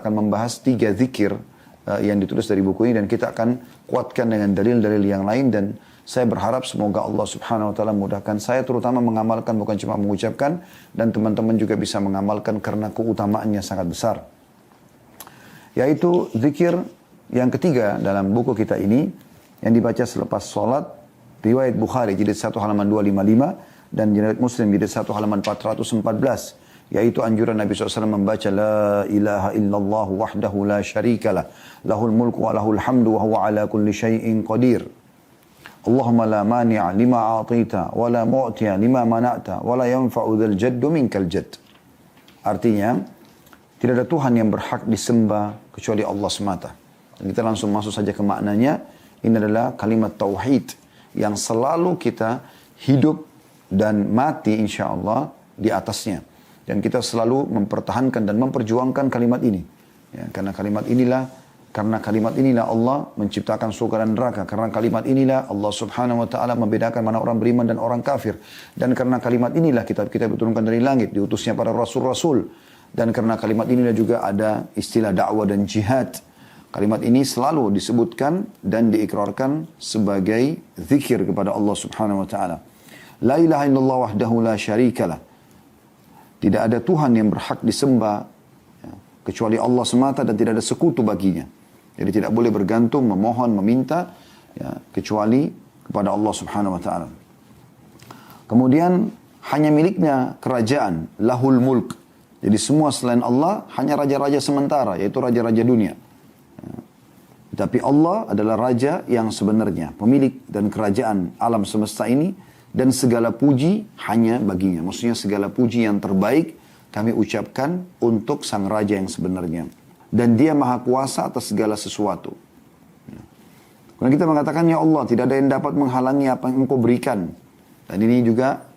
akan membahas 3 zikir yang ditulis dari buku ini, dan kita akan kuatkan dengan dalil-dalil yang lain, dan saya berharap semoga Allah Subhanahu wa taala mudahkan saya terutama mengamalkan, bukan cuma mengucapkan, dan teman-teman juga bisa mengamalkan karena keutamaannya sangat besar. Yaitu zikir yang ketiga dalam buku kita ini yang dibaca selepas sholat, riwayat Bukhari jilid 1 halaman 255 dan riwayat Muslim jilid 1 halaman 414. Yaitu anjuran Nabi SAW membaca La ilaha illallah wahdahu la syarikalah lahul mulku wa lahul hamdu wa huwa ala kulli syai'in qadir. Allahumma la mani'a lima a'tita wa la mu'tiya lima mana'ta wa la yanfa'u dhal jaddu minkal jadd. Artinya, tidak ada Tuhan yang berhak disembah kecuali Allah semata. Dan kita langsung masuk saja ke maknanya. Ini adalah kalimat tauhid yang selalu kita hidup dan mati insya Allah di atasnya. Dan kita selalu mempertahankan dan memperjuangkan kalimat ini. Ya, karena kalimat inilah Allah menciptakan surga dan neraka. Karena kalimat inilah Allah Subhanahu wa taala membedakan mana orang beriman dan orang kafir. Dan karena kalimat inilah kita diturunkan dari langit, diutusnya para rasul-rasul. Dan karena kalimat inilah juga ada istilah dakwah dan jihad. Kalimat ini selalu disebutkan dan diikrarkan sebagai zikir kepada Allah Subhanahu wa taala. La ilaha illallah wahdahu la syarikalah. Tidak ada Tuhan yang berhak disembah ya, kecuali Allah semata, dan tidak ada sekutu baginya. Jadi tidak boleh bergantung, memohon, meminta ya, kecuali kepada Allah Subhanahu wa taala. Kemudian hanya miliknya kerajaan, lahul mulk. Jadi semua selain Allah hanya raja-raja sementara, yaitu raja-raja dunia. Ya. Tapi Allah adalah raja yang sebenarnya, pemilik dan kerajaan alam semesta ini. Dan segala puji hanya baginya. Maksudnya segala puji yang terbaik kami ucapkan untuk sang raja yang sebenarnya. Dan dia maha kuasa atas segala sesuatu. Kemudian kita mengatakan, ya Allah, tidak ada yang dapat menghalangi apa yang Engkau berikan. Dan ini juga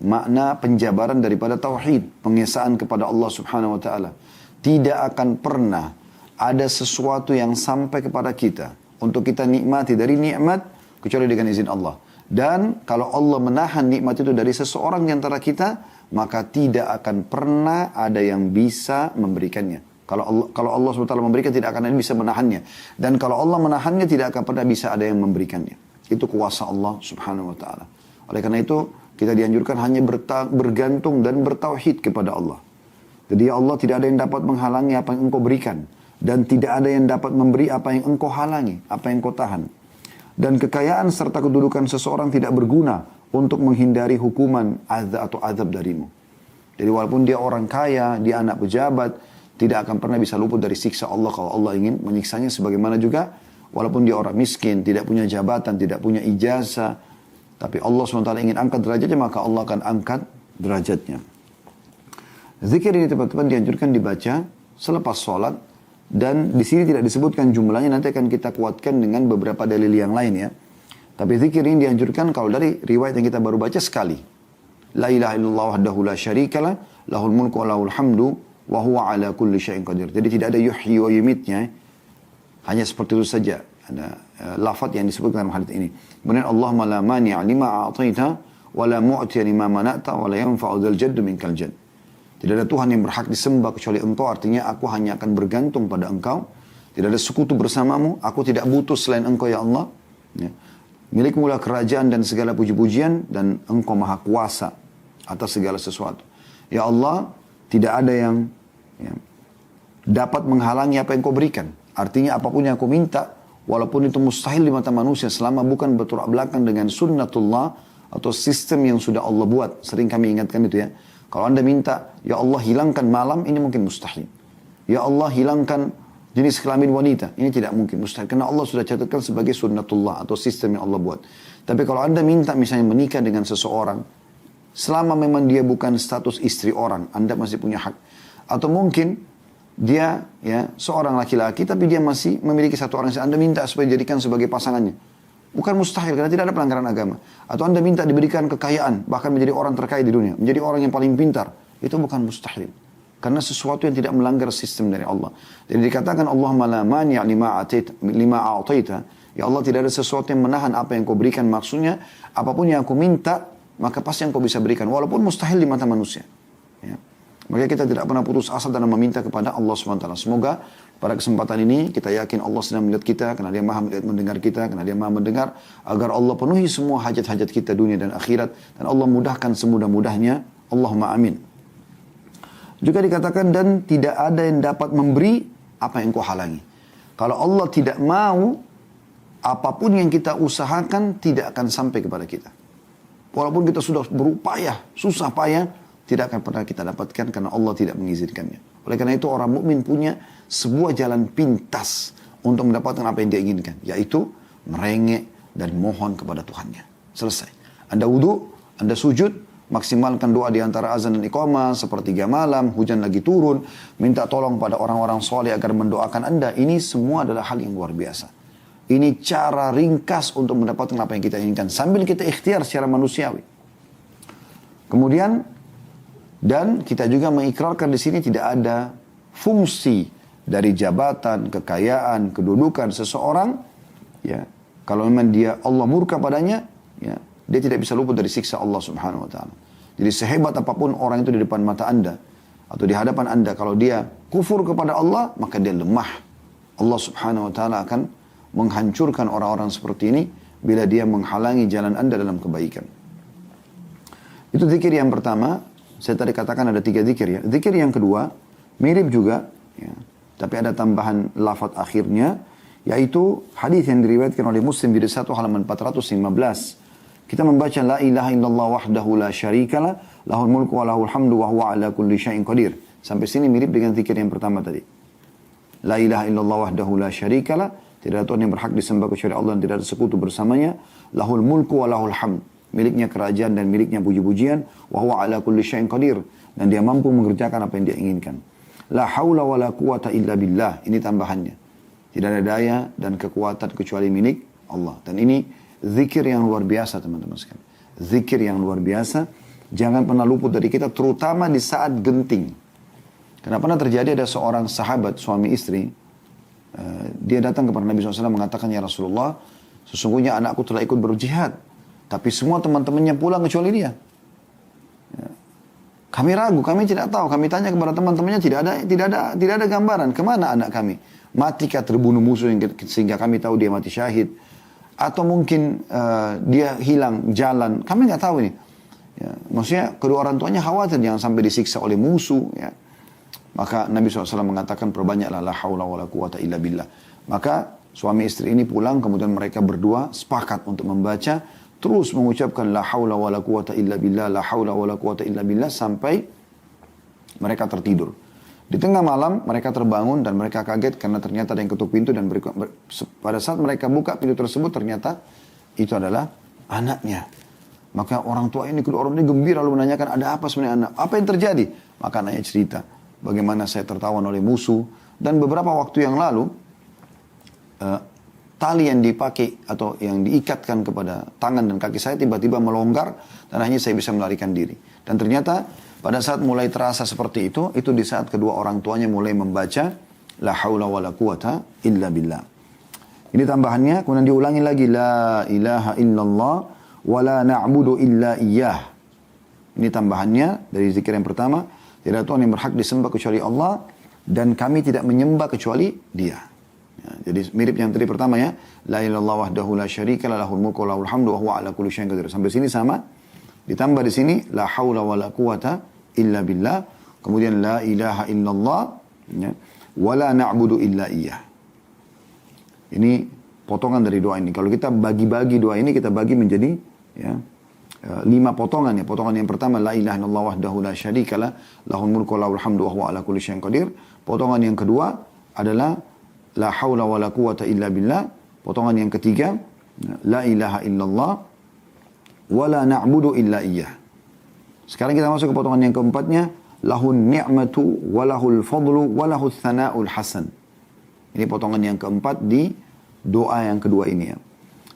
makna penjabaran daripada tauhid, pengesaan kepada Allah Subhanahu wa taala. Tidak akan pernah ada sesuatu yang sampai kepada kita untuk kita nikmati dari nikmat kecuali dengan izin Allah. Dan kalau Allah menahan nikmat itu dari seseorang di antara kita, maka tidak akan pernah ada yang bisa memberikannya. Kalau Allah SWT memberikan, tidak akan ada yang bisa menahannya. Dan kalau Allah menahannya, tidak akan pernah bisa ada yang memberikannya. Itu kuasa Allah Subhanahu wa taala. Oleh karena itu, kita dianjurkan hanya bergantung dan bertauhid kepada Allah. Jadi ya Allah, tidak ada yang dapat menghalangi apa yang Engkau berikan. Dan tidak ada yang dapat memberi apa yang Engkau halangi, apa yang Engkau tahan. Dan kekayaan serta kedudukan seseorang tidak berguna untuk menghindari hukuman atau azab darimu. Jadi walaupun dia orang kaya, dia anak pejabat, tidak akan pernah bisa luput dari siksa Allah kalau Allah ingin menyiksanya. Sebagaimana juga walaupun dia orang miskin, tidak punya jabatan, tidak punya ijazah, tapi Allah SWT ingin angkat derajatnya, maka Allah akan angkat derajatnya. Zikir ini teman-teman dianjurkan dibaca selepas sholat. Dan di sini tidak disebutkan jumlahnya, nanti akan kita kuatkan dengan beberapa dalil yang lain ya. Tapi zikir ini dianjurkan kalau dari riwayat yang kita baru baca sekali. La ilaha illallah wahdahu la syarikalah, lahul mulku wa lahul hamdu, wa huwa ala kulli syai'in qadir. Jadi tidak ada yuhyi wa yumitnya. Hanya seperti itu saja. Ada lafaz yang disebutkan dalam hadis ini. Kemudian Allahumma la mani'a lima a'taita, wa la mu'tiya lima mana'ta, wa la yanfa'u dzal jaddu minkal jadd. Tidak ada Tuhan yang berhak disembah kecuali Engkau, artinya aku hanya akan bergantung pada Engkau. Tidak ada sekutu bersamamu, aku tidak butuh selain Engkau ya Allah. Ya. Milikmu lah kerajaan dan segala puji-pujian, dan Engkau maha kuasa atas segala sesuatu. Ya Allah, tidak ada yang dapat menghalangi apa yang Kau berikan. Artinya apapun yang aku minta, walaupun itu mustahil di mata manusia, selama bukan bertolak belakang dengan sunnatullah atau sistem yang sudah Allah buat. Sering kami ingatkan itu ya. Kalau Anda minta, ya Allah hilangkan malam, ini mungkin mustahil. Ya Allah hilangkan jenis kelamin wanita, ini tidak mungkin, mustahil. Karena Allah sudah catatkan sebagai sunnatullah atau sistem yang Allah buat. Tapi kalau Anda minta misalnya menikah dengan seseorang, selama memang dia bukan status istri orang, Anda masih punya hak. Atau mungkin dia ya seorang laki-laki, tapi dia masih memiliki satu orang yang Anda minta supaya dijadikan sebagai pasangannya. Bukan mustahil, karena tidak ada pelanggaran agama. Atau Anda minta diberikan kekayaan, bahkan menjadi orang terkaya di dunia, menjadi orang yang paling pintar. Itu bukan mustahil. Karena sesuatu yang tidak melanggar sistem dari Allah. Jadi dikatakan Allahumma la mani'a lima a'taita. Ya Allah, tidak ada sesuatu yang menahan apa yang Kau berikan. Maksudnya, apapun yang aku minta, maka pasti yang Kau bisa berikan. Walaupun mustahil di mata manusia. Ya. Maka kita tidak pernah putus asa dalam meminta kepada Allah SWT. Semoga pada kesempatan ini kita yakin Allah sedang melihat kita, karena Dia maha melihat mendengar kita, karena Dia maha mendengar, agar Allah penuhi semua hajat-hajat kita dunia dan akhirat, dan Allah mudahkan semudah-mudahnya. Allahumma amin. Juga dikatakan, dan tidak ada yang dapat memberi apa yang kau halangi. Kalau Allah tidak mau, apapun yang kita usahakan tidak akan sampai kepada kita. Walaupun kita sudah berupaya, susah payah, tidak akan pernah kita dapatkan karena Allah tidak mengizinkannya. Oleh karena itu orang mukmin punya sebuah jalan pintas untuk mendapatkan apa yang dia inginkan, yaitu merengek dan mohon kepada Tuhannya. Selesai. Anda wudu, Anda sujud, maksimalkan doa di antara azan dan iqamah, sepertiga malam, hujan lagi turun, minta tolong pada orang-orang soleh agar mendoakan Anda. Ini semua adalah hal yang luar biasa. Ini cara ringkas untuk mendapatkan apa yang kita inginkan, sambil kita ikhtiar secara manusiawi. Kemudian, dan kita juga mengikrarkan di sini tidak ada fungsi dari jabatan, kekayaan, kedudukan seseorang. Ya, kalau memang dia Allah murka padanya, ya, dia tidak bisa luput dari siksa Allah Subhanahu Wa Taala. Jadi sehebat apapun orang itu di depan mata Anda atau di hadapan Anda, kalau dia kufur kepada Allah, maka dia lemah. Allah Subhanahu Wa Taala akan menghancurkan orang-orang seperti ini bila dia menghalangi jalan Anda dalam kebaikan. Itu zikir yang pertama. Saya tadi katakan ada 3 zikir ya. Zikir yang kedua, mirip juga, ya, tapi ada tambahan lafaz akhirnya, yaitu hadis yang diriwayatkan oleh Muslim di 1 halaman 415. Kita membaca la ilaha illallah wahdahu la syarikalah, lahul mulku wa lahul hamdu wa huwa ala kulli syai'in qadir. Sampai sini mirip dengan zikir yang pertama tadi. La ilaha illallah wahdahu la syarikalah, tidak ada Tuhan yang berhak disembah kecuali Allah dan tidak ada sekutu bersamanya. Lahul mulku wa lahul hamd, miliknya kerajaan dan miliknya puji-pujian. Wa huwa ala kulli syai'in qadir, dan dia mampu mengerjakan apa yang dia inginkan. La haula wa la quwata illa billah, ini tambahannya. Tidak ada daya dan kekuatan kecuali milik Allah. Dan ini zikir yang luar biasa teman-teman sekalian. Zikir yang luar biasa, jangan pernah luput dari kita, terutama di saat genting. Karena pernah terjadi ada seorang sahabat, suami istri, dia datang kepada Nabi SAW mengatakan, ya Rasulullah, sesungguhnya anakku telah ikut berjihad, tapi semua teman-temannya pulang kecuali dia. Kami ragu, kami tidak tahu. Kami tanya kepada teman-temannya, tidak ada gambaran kemana anak kami. Matikah terbunuh musuh sehingga kami tahu dia mati syahid, atau mungkin dia hilang jalan. Kami nggak tahu ini. Ya, maksudnya kedua orang tuanya khawatir jangan sampai disiksa oleh musuh. Ya. Maka Nabi SAW mengatakan, perbanyaklah la haula wa la quwata illa billah. Maka suami istri ini pulang, kemudian mereka berdua sepakat untuk membaca, terus mengucapkan la haula wa la quwata illa billah, la haula wa la quwata illa billah, sampai mereka tertidur. Di tengah malam mereka terbangun dan mereka kaget karena ternyata ada yang ketuk pintu, dan pada saat mereka buka pintu tersebut ternyata itu adalah anaknya. Maka orang tua ini, kedua orang ini gembira lalu menanyakan, ada apa sebenarnya anak? Apa yang terjadi? Maka anaknya cerita, bagaimana saya tertawan oleh musuh, dan beberapa waktu yang lalu tali yang dipakai atau yang diikatkan kepada tangan dan kaki saya tiba-tiba melonggar dan akhirnya saya bisa melarikan diri. Dan ternyata pada saat mulai terasa seperti itu di saat kedua orang tuanya mulai membaca la haula wa la quwata illa billah. Ini tambahannya, kemudian diulangi lagi la ilaha illallah wa la na'budu illa iyyah. Ini tambahannya dari zikir yang pertama, tidak ada Tuhan yang berhak disembah kecuali Allah dan kami tidak menyembah kecuali Dia. Ya, jadi mirip yang tadi pertama ya, la ilaha illallah wahdahu la syarikalah, lahul mulku wa lahul hamdu wa huwa ala kulli syai'in qadir. Sampai sini sama. Ditambah di sini la haula wa la quwata illa billah, kemudian la ilaha illallah, ya, wa la na'budu illa iyyah. Ini potongan dari doa ini. Kalau kita bagi-bagi doa ini, kita bagi menjadi ya 5 potongan ya. Potongan yang pertama la ilaha illallah wahdahu la syarikalah, lahul mulku wa lahul hamdu wa huwa ala kulli syai'in qadir. Potongan yang kedua adalah la haula wa la quwata illa billah. Potongan yang ketiga la ilaha illallah wa la na'budu illa iyyah. Sekarang kita masuk ke potongan yang keempatnya, lahun ni'matu wa lahul fadlu wa lahul thana'ul hasan. Ini potongan yang keempat di doa yang kedua ini ya.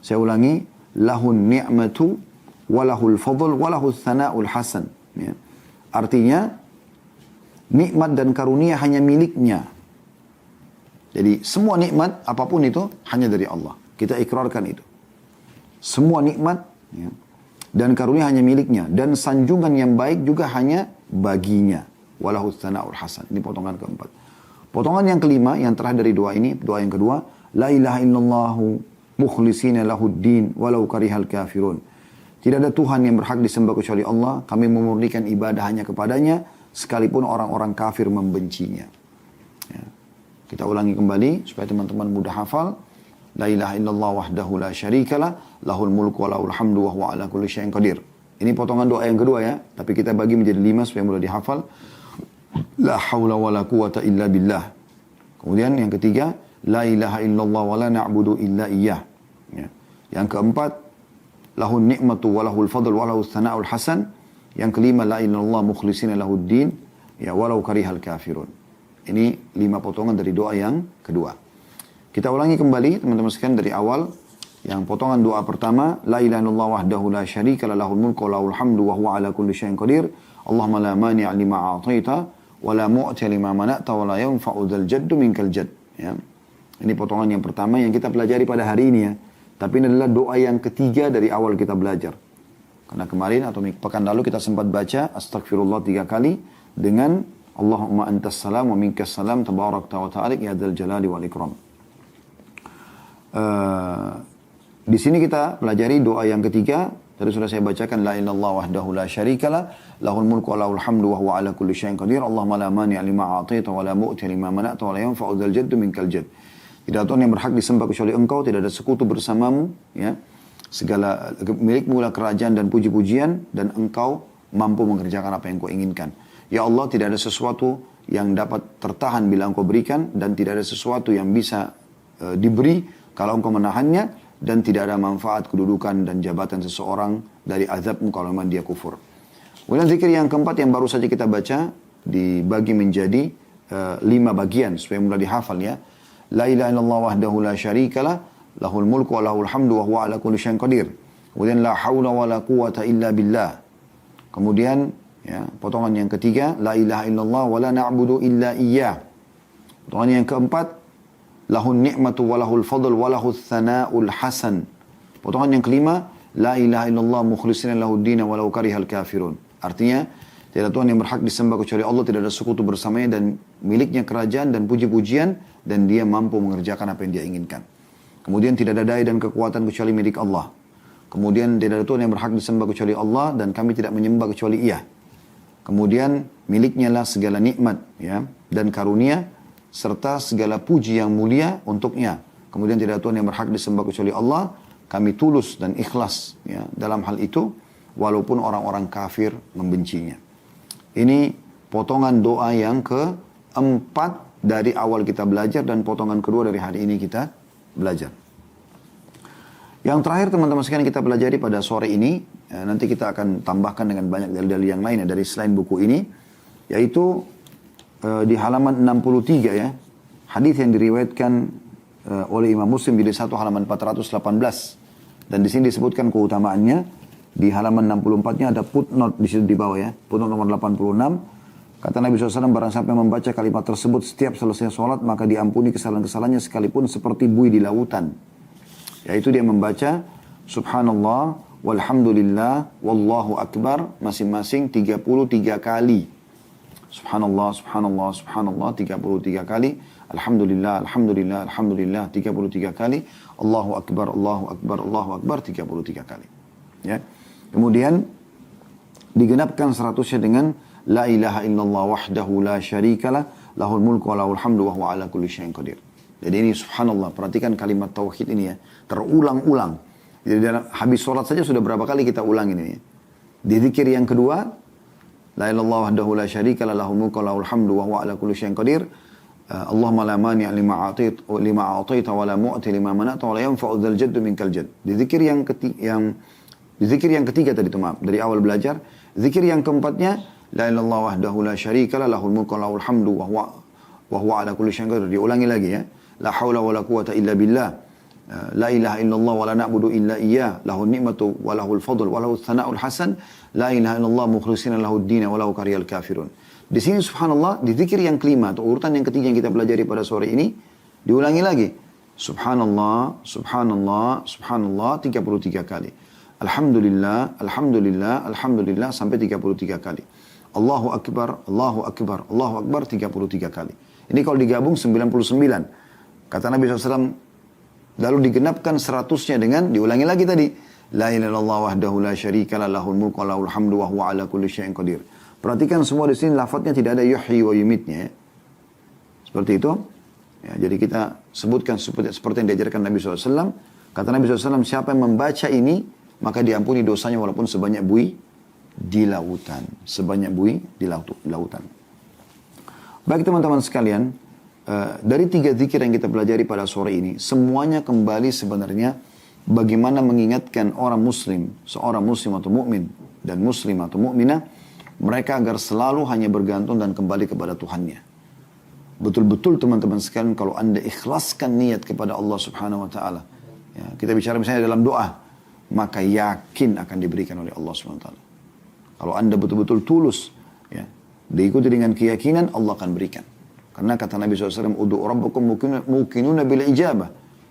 Saya ulangi, lahun ni'matu wa lahul fadl wa lahul thana'ul hasan ya. Artinya nikmat dan karunia hanya miliknya. Jadi semua nikmat apapun itu hanya dari Allah. Kita ikrarkan itu. Semua nikmat ya, dan karunia hanya miliknya. Dan sanjungan yang baik juga hanya baginya. walahu tsana'ul hasan. Ini potongan keempat. Potongan yang kelima, yang terakhir dari doa ini, doa yang kedua, la ilaha illallah mukhlisina lahuddin walau karihal kafirun. Tidak ada Tuhan yang berhak disembah kecuali Allah. Kami memurnikan ibadah hanya kepadanya, sekalipun orang-orang kafir membencinya. Ya. Kita ulangi kembali, supaya teman-teman mudah hafal. La ilaha illallah wahdahu la syarikalah, lahul mulku wa lahul hamdu wa huwa ala kulli syai'in qadir. Ini potongan doa yang kedua ya, tapi kita bagi menjadi 5 supaya mudah dihafal. La haula wa la quwata illa billah. Kemudian yang ketiga, la ilaha illallah wa la na'budu illa iyyah. Ya. Yang keempat, lahun ni'matu wa lahul fadl wa lahul tsana'ul hasan. Yang kelima, la ilaha illallah mukhlisina lahuddin ya walau karihal kafirun. Ini 5 potongan dari doa yang kedua. Kita ulangi kembali teman-teman sekalian dari awal. Yang potongan doa pertama, la ilaha illallah wahdahu la syarika lahul mulku wa lahul hamdu wa huwa ala kulli syai'in qadir. Allahumma la mani'a lima a'taita wa la mu'ti lima mana'ta wa la yanfa'u dzal jaddu minkal jadd. Ya. Ini potongan yang pertama yang kita pelajari pada hari ini ya. Tapi ini adalah doa yang ketiga dari awal kita belajar. Karena kemarin atau pekan lalu kita sempat baca astagfirullah 3 kali dengan Allahumma antas salam wa minkas salam tabarakta wa ta'ala ya dzal jalali wal ikram. Di sini kita pelajari doa yang ketiga. Tadi sudah saya bacakan la ilallah wahdahu la syarikalah lahul mulku wa lahul hamdu wa huwa ala kulli syai'in qadir. Allahumma la mani'a lima a'taita wa la mu'ti lima mana'ta wa la yanfa'u dzal jaddu minkal jadd. Tidak ada Tuhan yang berhak disembah kecuali Engkau, tidak ada sekutu bersamamu ya. Segala milikmu lah kerajaan dan puji-pujian dan Engkau mampu mengerjakan apa yang Kau inginkan. Ya Allah, tidak ada sesuatu yang dapat tertahan bila Engkau berikan dan tidak ada sesuatu yang bisa diberi kalau Engkau menahannya, dan tidak ada manfaat kedudukan dan jabatan seseorang dari azabmu kalau memang dia kufur. Kemudian zikir yang keempat yang baru saja kita baca dibagi menjadi 5 bagian supaya mudah dihafal ya. La ilaha illallah wahdahu la syarikalah, lahul mulku wa lahul hamdu wa huwa ala kulli syai'in qadir. Kemudian la haula wa la quwata illa billah. Kemudian ya, potongan yang ketiga, la ilaha illallah wa la na'budu illa iyyah. Potongan yang keempat, lahun ni'matu wa lahul fadl wa lahul tsana'ul hasan. Potongan yang kelima, la ilaha illallah mukhlisina lahuddin walau karihal kafirun. Artinya, tidak ada Tuhan yang berhak disembah kecuali Allah, tidak ada sekutu bersamanya dan miliknya kerajaan dan puji-pujian dan dia mampu mengerjakan apa yang dia inginkan. Kemudian tidak ada daya dan kekuatan kecuali milik Allah. Kemudian tidak ada Tuhan yang berhak disembah kecuali Allah dan kami tidak menyembah kecuali Ia. Kemudian miliknya lah segala nikmat ya dan karunia serta segala puji yang mulia untuknya. Kemudian tidak ada Tuhan yang berhak disembah kecuali Allah. Kami tulus dan ikhlas ya, dalam hal itu, walaupun orang-orang kafir membencinya. Ini potongan doa yang keempat dari awal kita belajar dan potongan kedua dari hari ini kita belajar. Yang terakhir teman-teman sekalian kita pelajari pada sore ini, nanti kita akan tambahkan dengan banyak dalil-dalil yang lain ya, dari selain buku ini, yaitu di halaman 63 ya, hadis yang diriwayatkan oleh Imam Muslim di halaman 418 dan di sini disebutkan keutamaannya. Di halaman 64-nya ada footnote di situ di bawah ya, footnote nomor 86. Kata Nabi SAW, barang siapa yang membaca kalimat tersebut setiap selesai sholat maka diampuni kesalahan-kesalahannya sekalipun seperti buih di lautan. Yaitu dia membaca subhanallah walhamdulillah wallahu akbar masing-masing 33 kali. Subhanallah, subhanallah, subhanallah 33 kali. Alhamdulillah, alhamdulillah, alhamdulillah 33 kali. Allahu akbar, Allahu akbar, Allahu akbar 33 kali. Ya. Kemudian digenapkan 100-nya dengan la ilaha illallah wahdahu la syarikalah lahul mulku wa lahul hamdu wa huwa ala kulli syai'in qadir. Jadi ini subhanallah, perhatikan kalimat tauhid ini ya, terulang-ulang. Jadi dalam habis sholat saja sudah berapa kali kita ulang ini ya. Di zikir yang kedua, la ilallah wahdahu la syarikalah lahul mulku wa lahul hamdu wa huwa ala kulli syai'in qadir. Allahumma la mani'a lima a'taita wa la mu'ti lima mana'ta wa la yanfa'u dzal jaddu minkal jadd. Di zikir yang ketiga tadi itu maaf, dari awal belajar. Zikir yang keempatnya, la ilallah wahdahu la syarikalah lahul mulku wa lahul hamdu wa huwa ala kulli syai'in qadir. Diulangi lagi ya. La haula wa la quwata illa billah. La ilaha illallah wa la na'budu illa iyyah. Lahul ni'matu wa lahul fadl wa lahul tsana'ul hasan. La ilaha illallah mukhlisina lahuddin wa lahu karihal kafirun. Di sini subhanallah, di zikir yang kelima atau urutan yang ketiga yang kita pelajari pada sore ini, diulangi lagi. Subhanallah, subhanallah, subhanallah 33 kali. Alhamdulillah, alhamdulillah, alhamdulillah sampai 33 kali. Allahu Akbar, Allahu Akbar, Allahu Akbar 33 kali. Ini kalau digabung 99. Kata Nabi SAW, lalu digenapkan 100-nya dengan, diulangi lagi tadi. La ilaha illallah wahdahu la syarika lah, lahul mulku wa lahul hamdu wa huwa ala kulli syai'in qadir. Perhatikan semua di sini lafadznya tidak ada yuhyi wa yumitnya ya. Seperti itu. Ya, jadi kita sebutkan seperti yang diajarkan Nabi SAW. Kata Nabi SAW, siapa yang membaca ini, maka diampuni dosanya walaupun sebanyak buih di lautan. Sebanyak buih di lautan. Baik teman-teman sekalian, dari 3 zikir yang kita pelajari pada sore ini, semuanya kembali sebenarnya bagaimana mengingatkan orang muslim, seorang muslim atau mukmin dan muslim atau mukminah, mereka agar selalu hanya bergantung dan kembali kepada Tuhannya. Betul-betul teman-teman sekalian, kalau anda ikhlaskan niat kepada Allah Subhanahu Wa Taala, ya, kita bicara misalnya dalam doa, maka yakin akan diberikan oleh Allah Subhanahu Wa Taala. Kalau anda betul-betul tulus, ya, diikuti dengan keyakinan, Allah akan berikan. Karena kata Nabi SAW, udu'u rabbakum muqinuna bil ijabah.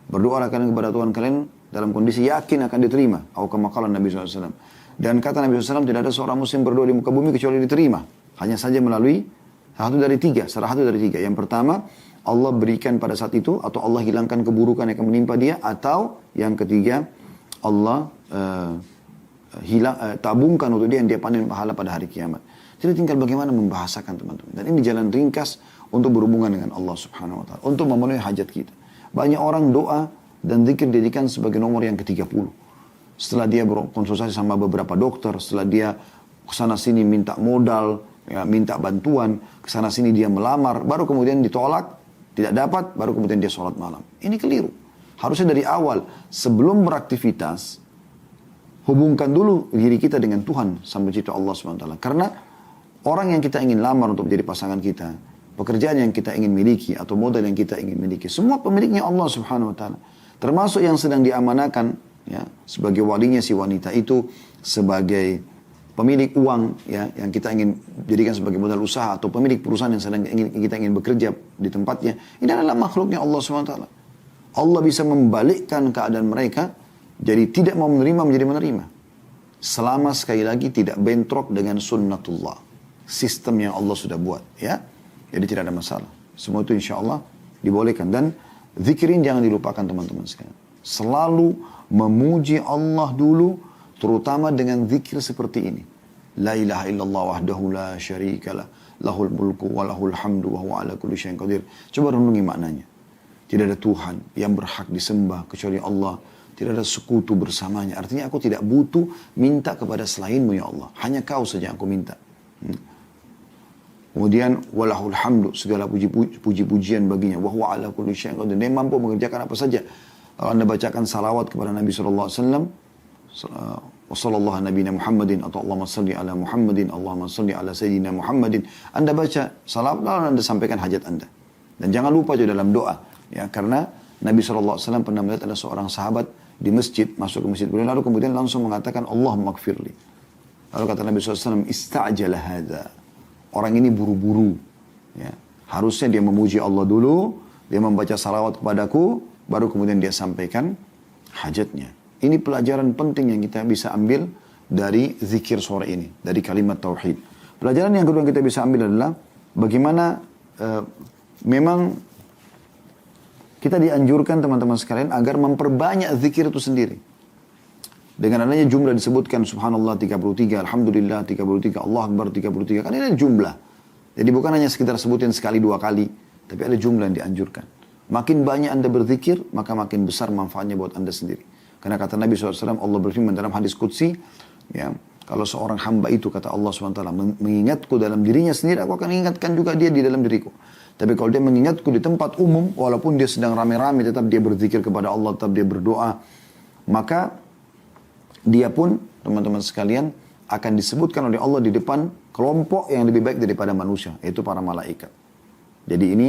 Berdoalah kalian kepada Tuhan kalian dalam kondisi yakin akan diterima. Atau kama qala Nabi SAW. Dan kata Nabi SAW, tidak ada seorang muslim berdoa di muka bumi kecuali diterima. Hanya saja melalui salah satu dari tiga. Yang pertama, Allah berikan pada saat itu, atau Allah hilangkan keburukan yang akan menimpa dia. Atau yang ketiga, Allah tabungkan untuk dia yang dia panen pahala pada hari kiamat. Jadi tinggal bagaimana membahasakan teman-teman. Dan ini jalan ringkas untuk berhubungan dengan Allah Subhanahu Wa Taala. Untuk memenuhi hajat kita. Banyak orang doa dan zikir dijadikan sebagai nomor yang ke-30. Setelah dia berkonsultasi sama beberapa dokter, setelah dia kesana sini minta modal, ya, minta bantuan, kesana sini dia melamar, baru kemudian ditolak, tidak dapat, baru kemudian dia sholat malam. Ini keliru. Harusnya dari awal, sebelum beraktivitas, hubungkan dulu diri kita dengan Tuhan sampai cipta Allah SWT. Karena orang yang kita ingin lamar untuk menjadi pasangan kita, pekerjaan yang kita ingin miliki atau modal yang kita ingin miliki, semua pemiliknya Allah Subhanahu Wa Taala. Termasuk yang sedang diamanakan, ya, sebagai walinya si wanita itu, sebagai pemilik uang, ya, yang kita ingin jadikan sebagai modal usaha, atau pemilik perusahaan yang sedang kita ingin bekerja di tempatnya. Ini adalah makhluknya Allah Subhanahu Wa Taala. Allah bisa membalikkan keadaan mereka jadi tidak mau menerima menjadi menerima. Selama sekali lagi tidak bentrok dengan sunnatullah, sistem yang Allah sudah buat, ya. Jadi tidak ada masalah. Semua itu insya Allah dibolehkan. Dan zikirin jangan dilupakan teman-teman sekalian. Selalu memuji Allah dulu, terutama dengan zikir seperti ini. La ilaha illallah wahdahu la syarikalah, lahul mulku wa lahul hamdu wa huwa ala kulli syai'in qadir. Coba renungi maknanya. Tidak ada Tuhan yang berhak disembah kecuali Allah. Tidak ada sekutu bersamanya. Artinya aku tidak butuh minta kepada selainmu ya Allah. Hanya kau saja aku minta. Kemudian walahul hamdu, segala puji-pujian baginya. Wa huwa ala kulli syai'in qadir. Dia mampu mengerjakan apa saja. Kalau anda bacakan salawat kepada Nabi SAW, wa sallallahu nabiyina Muhammadin, atau Allahumma salli ala Muhammadin, Allahumma salli ala sayyidina Muhammadin. Anda baca salawat, lalu anda sampaikan hajat anda. Dan jangan lupa juga dalam doa. Ya, karena Nabi SAW pernah melihat ada seorang sahabat di masjid, masuk ke masjid beliau, lalu kemudian langsung mengatakan, Allahumma gfirli. Lalu kata Nabi SAW, ista'jala hadha. Orang ini buru-buru. Ya. Harusnya dia memuji Allah dulu, dia membaca salawat kepadaku, baru kemudian dia sampaikan hajatnya. Ini pelajaran penting yang kita bisa ambil dari zikir sore ini, dari kalimat tauhid. Pelajaran yang kedua yang kita bisa ambil adalah bagaimana memang kita dianjurkan teman-teman sekalian agar memperbanyak zikir itu sendiri. Dengan adanya jumlah disebutkan subhanallah 33, alhamdulillah 33, Allah Akbar 33. Kan ini ada jumlah. Jadi bukan hanya sekitar sebutin sekali dua kali, tapi ada jumlah yang dianjurkan. Makin banyak anda berzikir, maka makin besar manfaatnya buat anda sendiri. Karena kata Nabi SAW, Allah berfirman dalam hadis Qudsi, ya, kalau seorang hamba itu, kata Allah SWT, mengingatku dalam dirinya sendiri, aku akan ingatkan juga dia di dalam diriku. Tapi kalau dia mengingatku di tempat umum, walaupun dia sedang rame-rame, tetap dia berzikir kepada Allah, tetap dia berdoa, maka dia pun, teman-teman sekalian, akan disebutkan oleh Allah di depan kelompok yang lebih baik daripada manusia, yaitu para malaikat. Jadi ini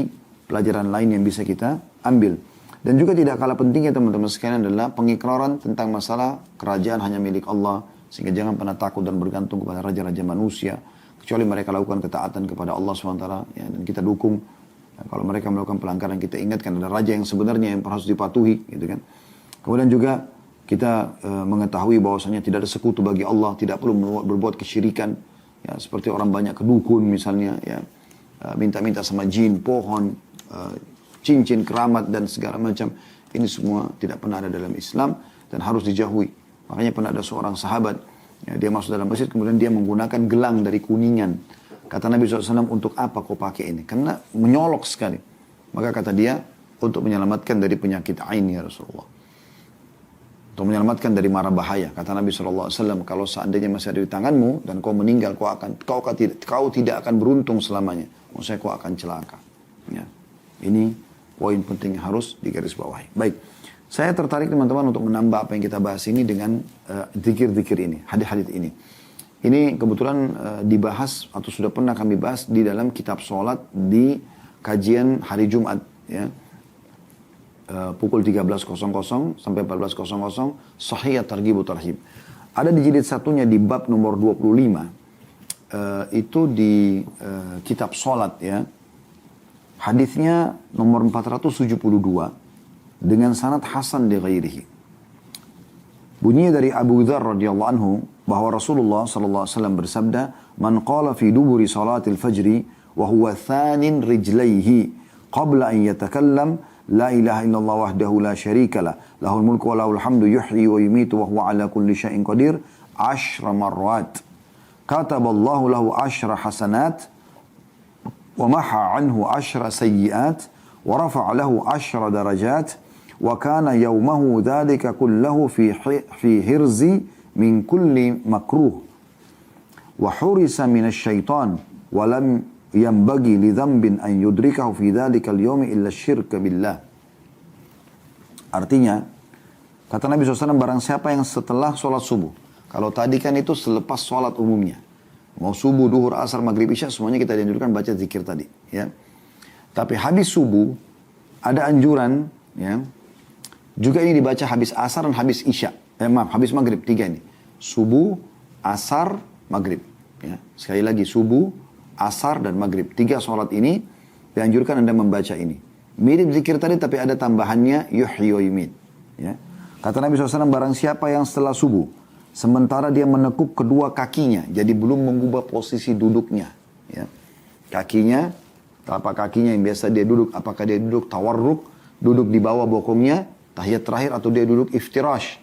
pelajaran lain yang bisa kita ambil. Dan juga tidak kalah pentingnya teman-teman sekalian adalah pengikraran tentang masalah kerajaan hanya milik Allah. Sehingga jangan pernah takut dan bergantung kepada raja-raja manusia. Kecuali mereka lakukan ketaatan kepada Allah SWT. Ya, dan kita dukung. Dan kalau mereka melakukan pelanggaran, kita ingatkan ada raja yang sebenarnya yang harus dipatuhi. Gitu kan. Kemudian juga kita mengetahui bahwasanya tidak ada sekutu bagi Allah. Tidak perlu berbuat kesyirikan. Ya, seperti orang banyak ke dukun misalnya, ya, minta-minta sama jin, pohon, cincin, keramat dan segala macam. Ini semua tidak pernah ada dalam Islam dan harus dijauhi. Makanya pernah ada seorang sahabat, ya, dia masuk dalam masjid, kemudian dia menggunakan gelang dari kuningan. Kata Nabi SAW, untuk apa kau pakai ini? Karena menyolok sekali. Maka kata dia, untuk menyelamatkan dari penyakit ain ya Rasulullah. Untuk menyelamatkan dari mara bahaya. Kata Nabi SAW, kalau seandainya masih ada di tanganmu dan kau meninggal, kau tidak akan beruntung selamanya. Maksudnya kau akan celaka. Ya. Ini poin penting yang harus digarisbawahi. Baik, saya tertarik teman-teman untuk menambah apa yang kita bahas ini dengan zikir-zikir ini, hadis-hadis ini. Ini kebetulan dibahas atau sudah pernah kami bahas di dalam kitab sholat di kajian hari Jumat. Ya. Pukul 13.00 sampai 14.00 Sahih At-Targhib Tarhib. Ada di jilid satunya di bab nomor 25 itu di kitab salat ya. Hadisnya nomor 472 dengan sanad hasan li ghairihi. Bunyinya dari Abu Dzar radhiyallahu anhu bahwa Rasulullah sallallahu alaihi wasallam bersabda, "Man qala fi duburi salatil fajri wa huwa thanin rijlaihi qabla an yatakallam La ilaha illallah wahdahu la syarika lah. Lahul mulku wa lahul hamdu yuhyi wa yumitu wa huwa ala kulli syai'in qadir. 10 marrat. Kataballahu lahu 10 hasanat. Wa maha anhu 10 sayyiat. Wa rafa'a lahu 10 darajat. Wa kana yawmahu dhalika kullahu fi hirzi min kulli makruh. Wa hurisa minas syaitan. Wa lam yanbaghi li dhanbin an yudrikahu fi dhalikal yawmi illa syirka billah." Artinya, kata Nabi SAW, barang siapa yang setelah sholat subuh. Kalau tadi kan itu selepas sholat umumnya. Mau subuh, duhur, asar, maghrib, isya, semuanya kita dianjurkan baca zikir tadi. Ya. Tapi habis subuh, ada anjuran, ya. Juga ini dibaca habis asar dan habis isya. Habis maghrib, 3 ini. Subuh, asar, maghrib. Ya. Sekali lagi, subuh, asar dan maghrib. 3 sholat ini dianjurkan Anda membaca ini. Mirip zikir tadi tapi ada tambahannya yuhyi wa yumit. Ya. Kata Nabi SAW, barang siapa yang setelah subuh, sementara dia menekuk kedua kakinya, jadi belum mengubah posisi duduknya. Ya. Kakinya, telapak kakinya yang biasa dia duduk, apakah dia duduk tawarruk, duduk di bawah bokongnya, tahiyat terakhir, atau dia duduk iftirash.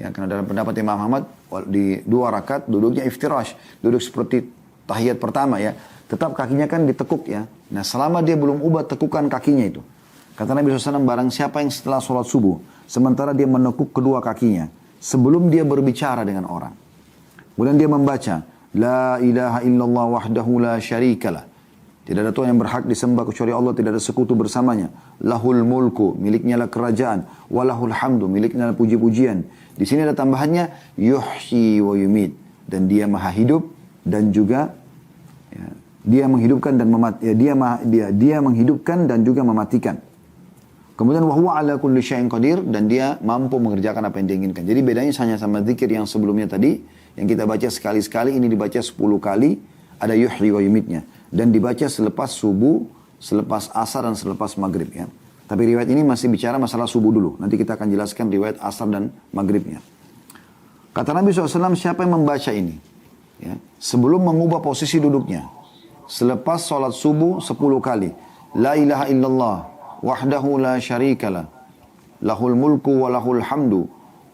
Ya, karena dalam pendapat Imam Ahmad, di 2 rakaat duduknya iftirash, duduk seperti tahiyat pertama ya, tetap kakinya kan ditekuk ya. Nah selama dia belum ubah tekukan kakinya itu. Kata Nabi SAW, barang siapa yang setelah sholat subuh, sementara dia menekuk kedua kakinya, sebelum dia berbicara dengan orang. Kemudian dia membaca, La ilaha illallah wahdahu la syarikalah. Tidak ada Tuhan yang berhak disembah kecuali Allah, tidak ada sekutu bersamanya. Lahul mulku, miliknya lah kerajaan. Walahul hamdu, miliknya lah puji-pujian. Di sini ada tambahannya, yuhyi wa yumit. Dan dia maha hidup dan juga ya, dia menghidupkan dan dia menghidupkan dan juga mematikan. Kemudian wa huwa ala kulli syai'in qadir, dan dia mampu mengerjakan apa yang diinginkan. Jadi bedanya hanya sama zikir yang sebelumnya tadi, yang kita baca sekali-sekali, ini dibaca 10 kali, ada yuhyi wa yumitnya. Dan dibaca selepas subuh, selepas asar dan selepas maghrib ya. Tapi riwayat ini masih bicara masalah subuh dulu. Nanti kita akan jelaskan riwayat asar dan maghribnya. Kata Nabi SAW, siapa yang membaca ini? Ya, sebelum mengubah posisi duduknya, selepas sholat subuh 10 kali, La ilaha illallah wahdahu la syarikalah, lahul mulku wa lahul hamdu,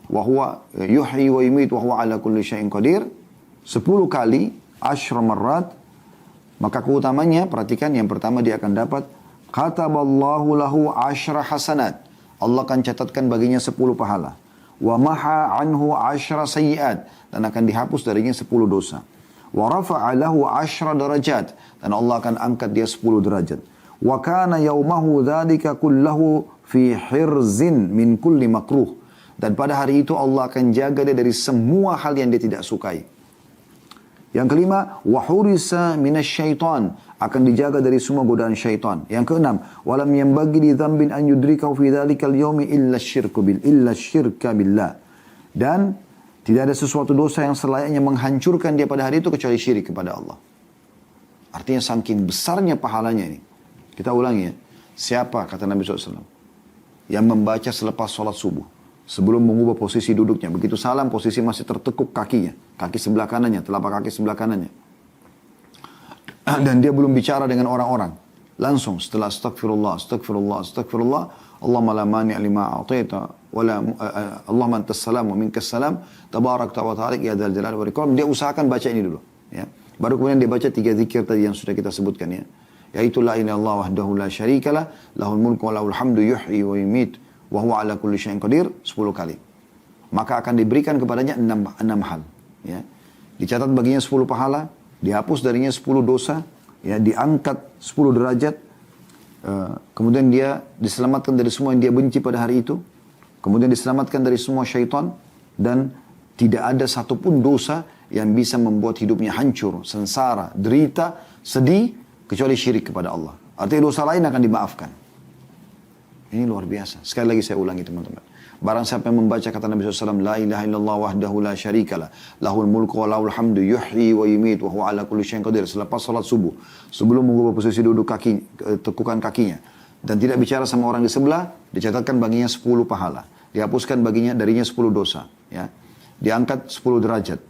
wa huwa yuhyi wa yumit wa huwa ala kulli syai'in qadir, 10 kali, 10 marrat, maka keutamanya, perhatikan, yang pertama dia akan dapat kataballahu lahu 10 hasanat, Allah akan catatkan baginya 10 pahala. Wa maha anhu 10 sayyiat, dan akan dihapus darinya 10 dosa. Wa rafa'a lahu 10 darajat, dan Allah akan angkat dia 10 derajat. Wa kana yaumahu dzalika kullahu fi hirzin min kulli makruh, dan pada hari itu Allah akan jaga dia dari semua hal yang dia tidak sukai. Yang kelima, wa hurisa minasyaitan, akan dijaga dari semua godaan syaitan. Yang keenam, walam yanbaghi li dzambin an yudrikahu fi dzalikal yaumi illa syirka billah. Dan tidak ada sesuatu dosa yang selayaknya menghancurkan dia pada hari itu kecuali syirik kepada Allah. Artinya saking besarnya pahalanya ini. Kita ulangi ya. Siapa, kata Nabi SAW, yang membaca selepas sholat subuh, sebelum mengubah posisi duduknya, begitu salam posisi masih tertekuk kakinya, kaki sebelah kanannya, telapak kaki sebelah kanannya. dan dia belum bicara dengan orang-orang. Langsung setelah astagfirullah, astagfirullah, astagfirullah, Allahumma la mani' lima a'taita wa la Allahumma antas salam wa minkas salam tabarakta wa ta'ala ya dzal jalali wal ikram. Dia usahakan baca ini dulu, ya. Baru kemudian dia baca 3 zikir tadi yang sudah kita sebutkan, ya. Yaitu la ilaha illallah wahdahu la syarikalah, lahul mulku wa lahul hamdu yuhyi wa yumiit wa huwa ala kulli syai'in qadir 10 kali. Maka akan diberikan kepadanya 6 hal, ya. Dicatat baginya 10 pahala, dihapus darinya 10 dosa, ya, diangkat 10 derajat, kemudian dia diselamatkan dari semua yang dia benci pada hari itu, kemudian diselamatkan dari semua syaitan, dan tidak ada satupun dosa yang bisa membuat hidupnya hancur, sengsara, derita, sedih, kecuali syirik kepada Allah. Artinya dosa lain akan dimaafkan. Ini luar biasa. Sekali lagi saya ulangi, teman-teman. Barang siapa yang membaca kata Nabi SAW, La ilaha illallah wahdahu la syarikalah, lahul mulku wa lahul hamdu yuhyi wa yumiit wa huwa ala kulli syai'in qadir. Selepas salat subuh, sebelum mengubah posisi duduk tekukan kakinya, dan tidak bicara sama orang di sebelah, dicatatkan baginya 10 pahala. Dihapuskan darinya 10 dosa, ya. Diangkat 10 derajat.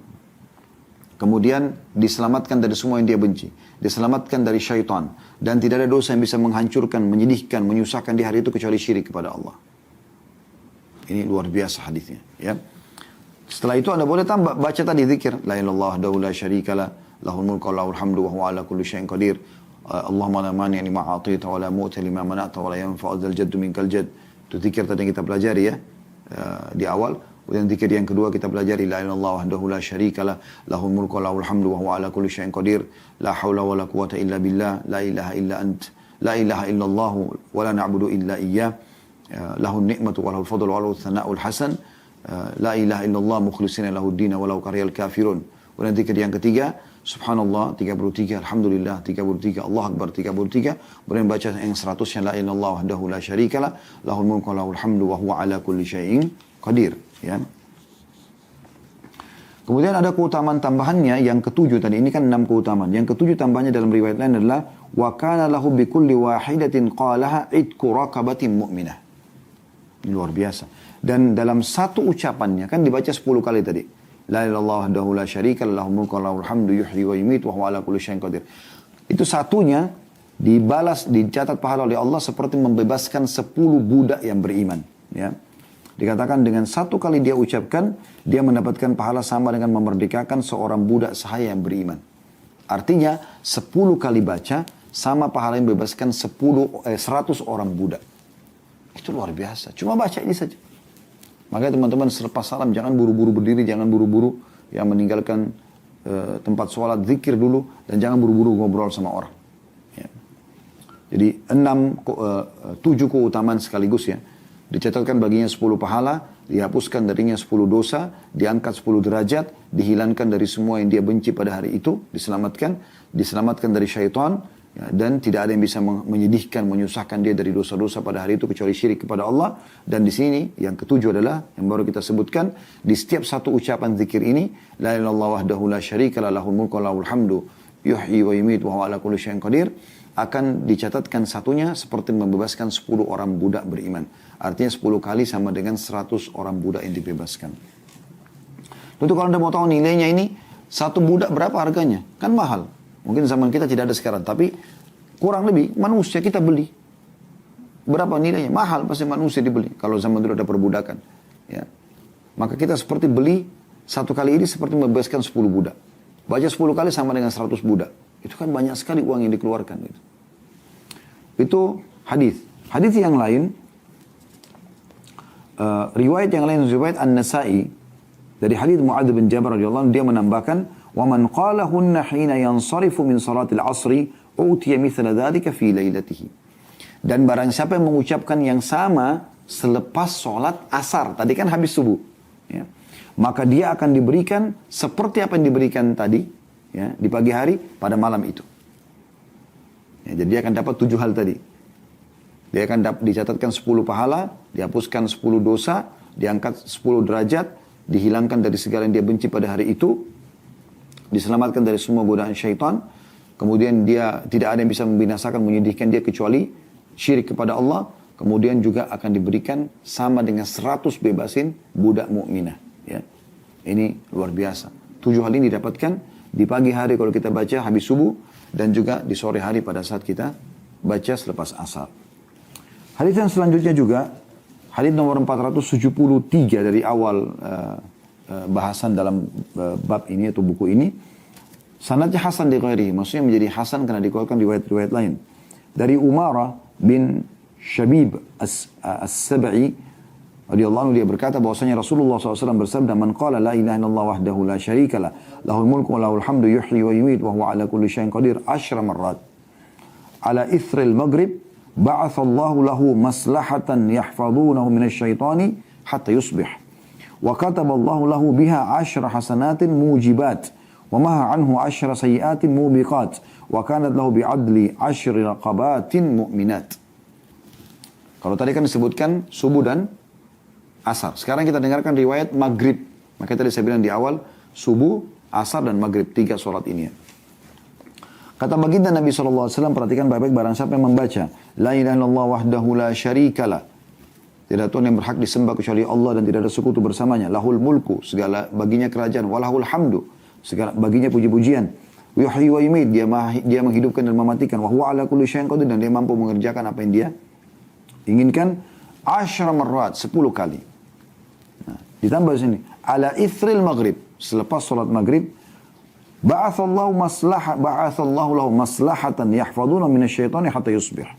Kemudian diselamatkan dari semua yang dia benci. Diselamatkan dari syaitan. Dan tidak ada dosa yang bisa menghancurkan, menyedihkan, menyusahkan di hari itu kecuali syirik kepada Allah. Ini luar biasa hadisnya, ya. Setelah itu Anda boleh tambah baca tadi zikir la ilaha illallah wahdahu la syarikalah, lahul mulku wa lahul hamdu wa huwa ala kulli syai'in qadir. Allahumma la mani' lima a'taita wa la mu'ti lima mana'ta wa la yanfa'u dzal jaddu minkal jadd. Itu zikir tadi yang kita pelajari, ya, di awal. Kemudian zikir yang kedua kita pelajari la ilaha illallah wahdahu la syarikalah, lahul mulku wa lahul hamdu wa huwa ala kulli syai'in qadir. La haula wa la quwwata illa billah, la ilaha illa ant, la ilaha illallah wa la na'budu illa iyyah. Lahu ni'matu wa lahu al-fadlu wa lahu al-thana'ul hasan, la ilaha illallah mukhlishina lahu ad-din wa law karihal kafirun. Kemudian zikir yang ketiga, subhanallah 33, alhamdulillah 33, Allah akbar 33. Kemudian baca yang 100-nya la ilaha illallah wahdahu la syarikalah, lahul mulku wa lahul hamdu wa huwa ala kulli syai'in qadir, ya. Kemudian ada keutamaan tambahannya yang ketujuh tadi. Ini kan 6 keutamaan. Yang ketujuh tambahannya dalam riwayat lain adalah wa kana lahu bi kulli wahidatin qalaha idku raqabatin mu'minah. Ini luar biasa. Dan dalam satu ucapannya, kan dibaca 10 kali tadi. La ilaha illallah wahdahu la syarikalah, lahul mulku wa lahul hamdu yuhyi wa yumiit wa huwa ala kulli syai'in qadir. Itu satunya dibalas, dicatat pahala oleh Allah seperti membebaskan 10 budak yang beriman, ya. Dikatakan dengan satu kali dia ucapkan, dia mendapatkan pahala sama dengan memerdekakan seorang budak sahaya yang beriman. Artinya 10 kali baca sama pahala yang membebaskan 100 orang budak. Itu luar biasa. Cuma baca ini saja. Makanya teman-teman selepas salam jangan buru-buru berdiri, jangan buru-buru yang meninggalkan tempat sholat, zikir dulu, dan jangan buru-buru ngobrol sama orang, ya. Jadi 7 keutamaan sekaligus, ya. Dicatatkan baginya 10 pahala, dihapuskan darinya 10 dosa, diangkat 10 derajat, dihilangkan dari semua yang dia benci pada hari itu, diselamatkan dari syaitan, ya, dan tidak ada yang bisa menyedihkan, menyusahkan dia dari dosa-dosa pada hari itu kecuali syirik kepada Allah. Dan di sini yang ketujuh adalah yang baru kita sebutkan, di setiap satu ucapan zikir ini, la ilaha illallah wahdahu la syarikalah, lahul mulku wa lahul hamdu yuhyi wa yumiit wa huwa ala kulli syai'in qadir, akan dicatatkan satunya seperti membebaskan 10 orang budak beriman. Artinya 10 kali sama dengan 100 orang budak yang dibebaskan. Tentu kalau Anda mau tahu nilainya ini, satu budak berapa harganya? Kan mahal. Mungkin zaman kita tidak ada sekarang, tapi kurang lebih manusia kita beli. Berapa nilainya? Mahal pasti manusia dibeli. Kalau zaman dulu ada perbudakan, ya. Maka kita seperti beli satu kali ini seperti membebaskan 10 budak. Baca 10 kali sama dengan 100 budak. Itu kan banyak sekali uang yang dikeluarkan. Itu hadis. Hadis yang lain, riwayat yang lain, riwayat An-Nasa'i dari hadis Mu'adz bin Jabal radhiyallahu anhu, dia menambahkan, "Wa man qalahunna hina yansarifu min salatil 'asri, utiya mithla dzalika fi lailatihi." Dan barang siapa yang mengucapkan yang sama selepas salat asar, tadi kan habis subuh, ya, maka dia akan diberikan seperti apa yang diberikan tadi, ya, di pagi hari pada malam itu. Ya, jadi dia akan dapat 7 hal tadi. Dia akan dicatatkan 10 pahala, dihapuskan 10 dosa, diangkat 10 derajat, dihilangkan dari segala yang dia benci pada hari itu, diselamatkan dari semua godaan syaitan, kemudian dia tidak ada yang bisa membinasakan, menyedihkan dia kecuali syirik kepada Allah, kemudian juga akan diberikan sama dengan 100 bebasin budak mukminah, ya. Ini luar biasa. 7 hal ini didapatkan Di pagi hari kalau kita baca habis subuh, dan juga di sore hari pada saat kita baca selepas asar. Hadis yang selanjutnya juga, hadis nomor 473 dari awal bahasan dalam bab ini atau buku ini. Sanadnya hasan di ghairihi, maksudnya menjadi hasan karena dikeluarkan riwayat-riwayat lain. Dari Umarah bin Shabib As-Sab'i radhiyallahu anhu, dia berkata bahwasanya Rasulullah SAW bersabda, "Man qala la ilaha illallah wahdahu la syarika lah, lahul mulku wa lahul hamdu yuhyi wa yumiit wa huwa ala kulli syai'in qadir 10 marrat. Ala ithril maghrib ba'atha Allahu lahu maslahatan yahfazunahu minasyaitani hatta yusbih. Wa kataba Allahu lahu biha 10 hasanatin mujibat. Wa maha anhu 10 sayyiatin mubiqat. Wa kanat lahu bi'adli 10 raqabatin mu'minat." Kalau tadi kan disebutkan subuh dan asar. Sekarang kita dengarkan riwayat maghrib. Makanya tadi saya bilang di awal, subuh, asar, dan maghrib. 3 sholat ini. Kata baginda Nabi SAW, perhatikan baik-baik barang siapa yang membaca la ilaha illallah wahdahu la syarikalah. Tidak Tuhan yang berhak disembah kecuali Allah dan tidak ada sekutu bersamanya. Lahul mulku, segala baginya kerajaan. Walahul hamdu, segala baginya puji-pujian. Yuhyi wa yumiit, dia menghidupkan dan mematikan. Wa huwa ala kulli syai'in qadir, dan dia mampu mengerjakan apa yang dia inginkan. 10 marrat, 10 kali. Nah, ditambah sini, ala ithril maghrib, selepas salat maghrib, ba'athallahu lahu maslahatan yahfaduna minasyaitani hatta yusbih.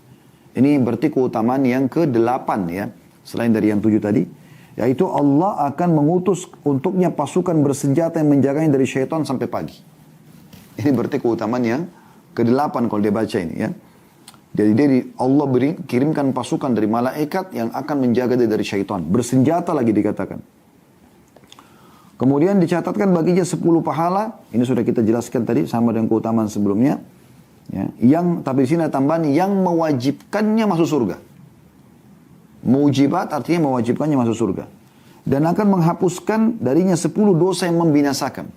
Ini berarti keutamaan yang ke-8 ya, selain dari yang 7 tadi, yaitu Allah akan mengutus untuknya pasukan bersenjata yang menjaganya dari syaitan sampai pagi. Ini berarti keutamaan yang ke-8 kalau dia baca ini ya. Jadi Allah kirimkan pasukan dari malaikat yang akan menjaga dia dari syaitan. Bersenjata lagi dikatakan. Kemudian dicatatkan baginya 10 pahala. Ini sudah kita jelaskan tadi sama dengan keutamaan sebelumnya. Ya, tapi di sini ada tambahan yang mewajibkannya masuk surga. Mujibat artinya mewajibkannya masuk surga. Dan akan menghapuskan darinya 10 dosa yang membinasakan.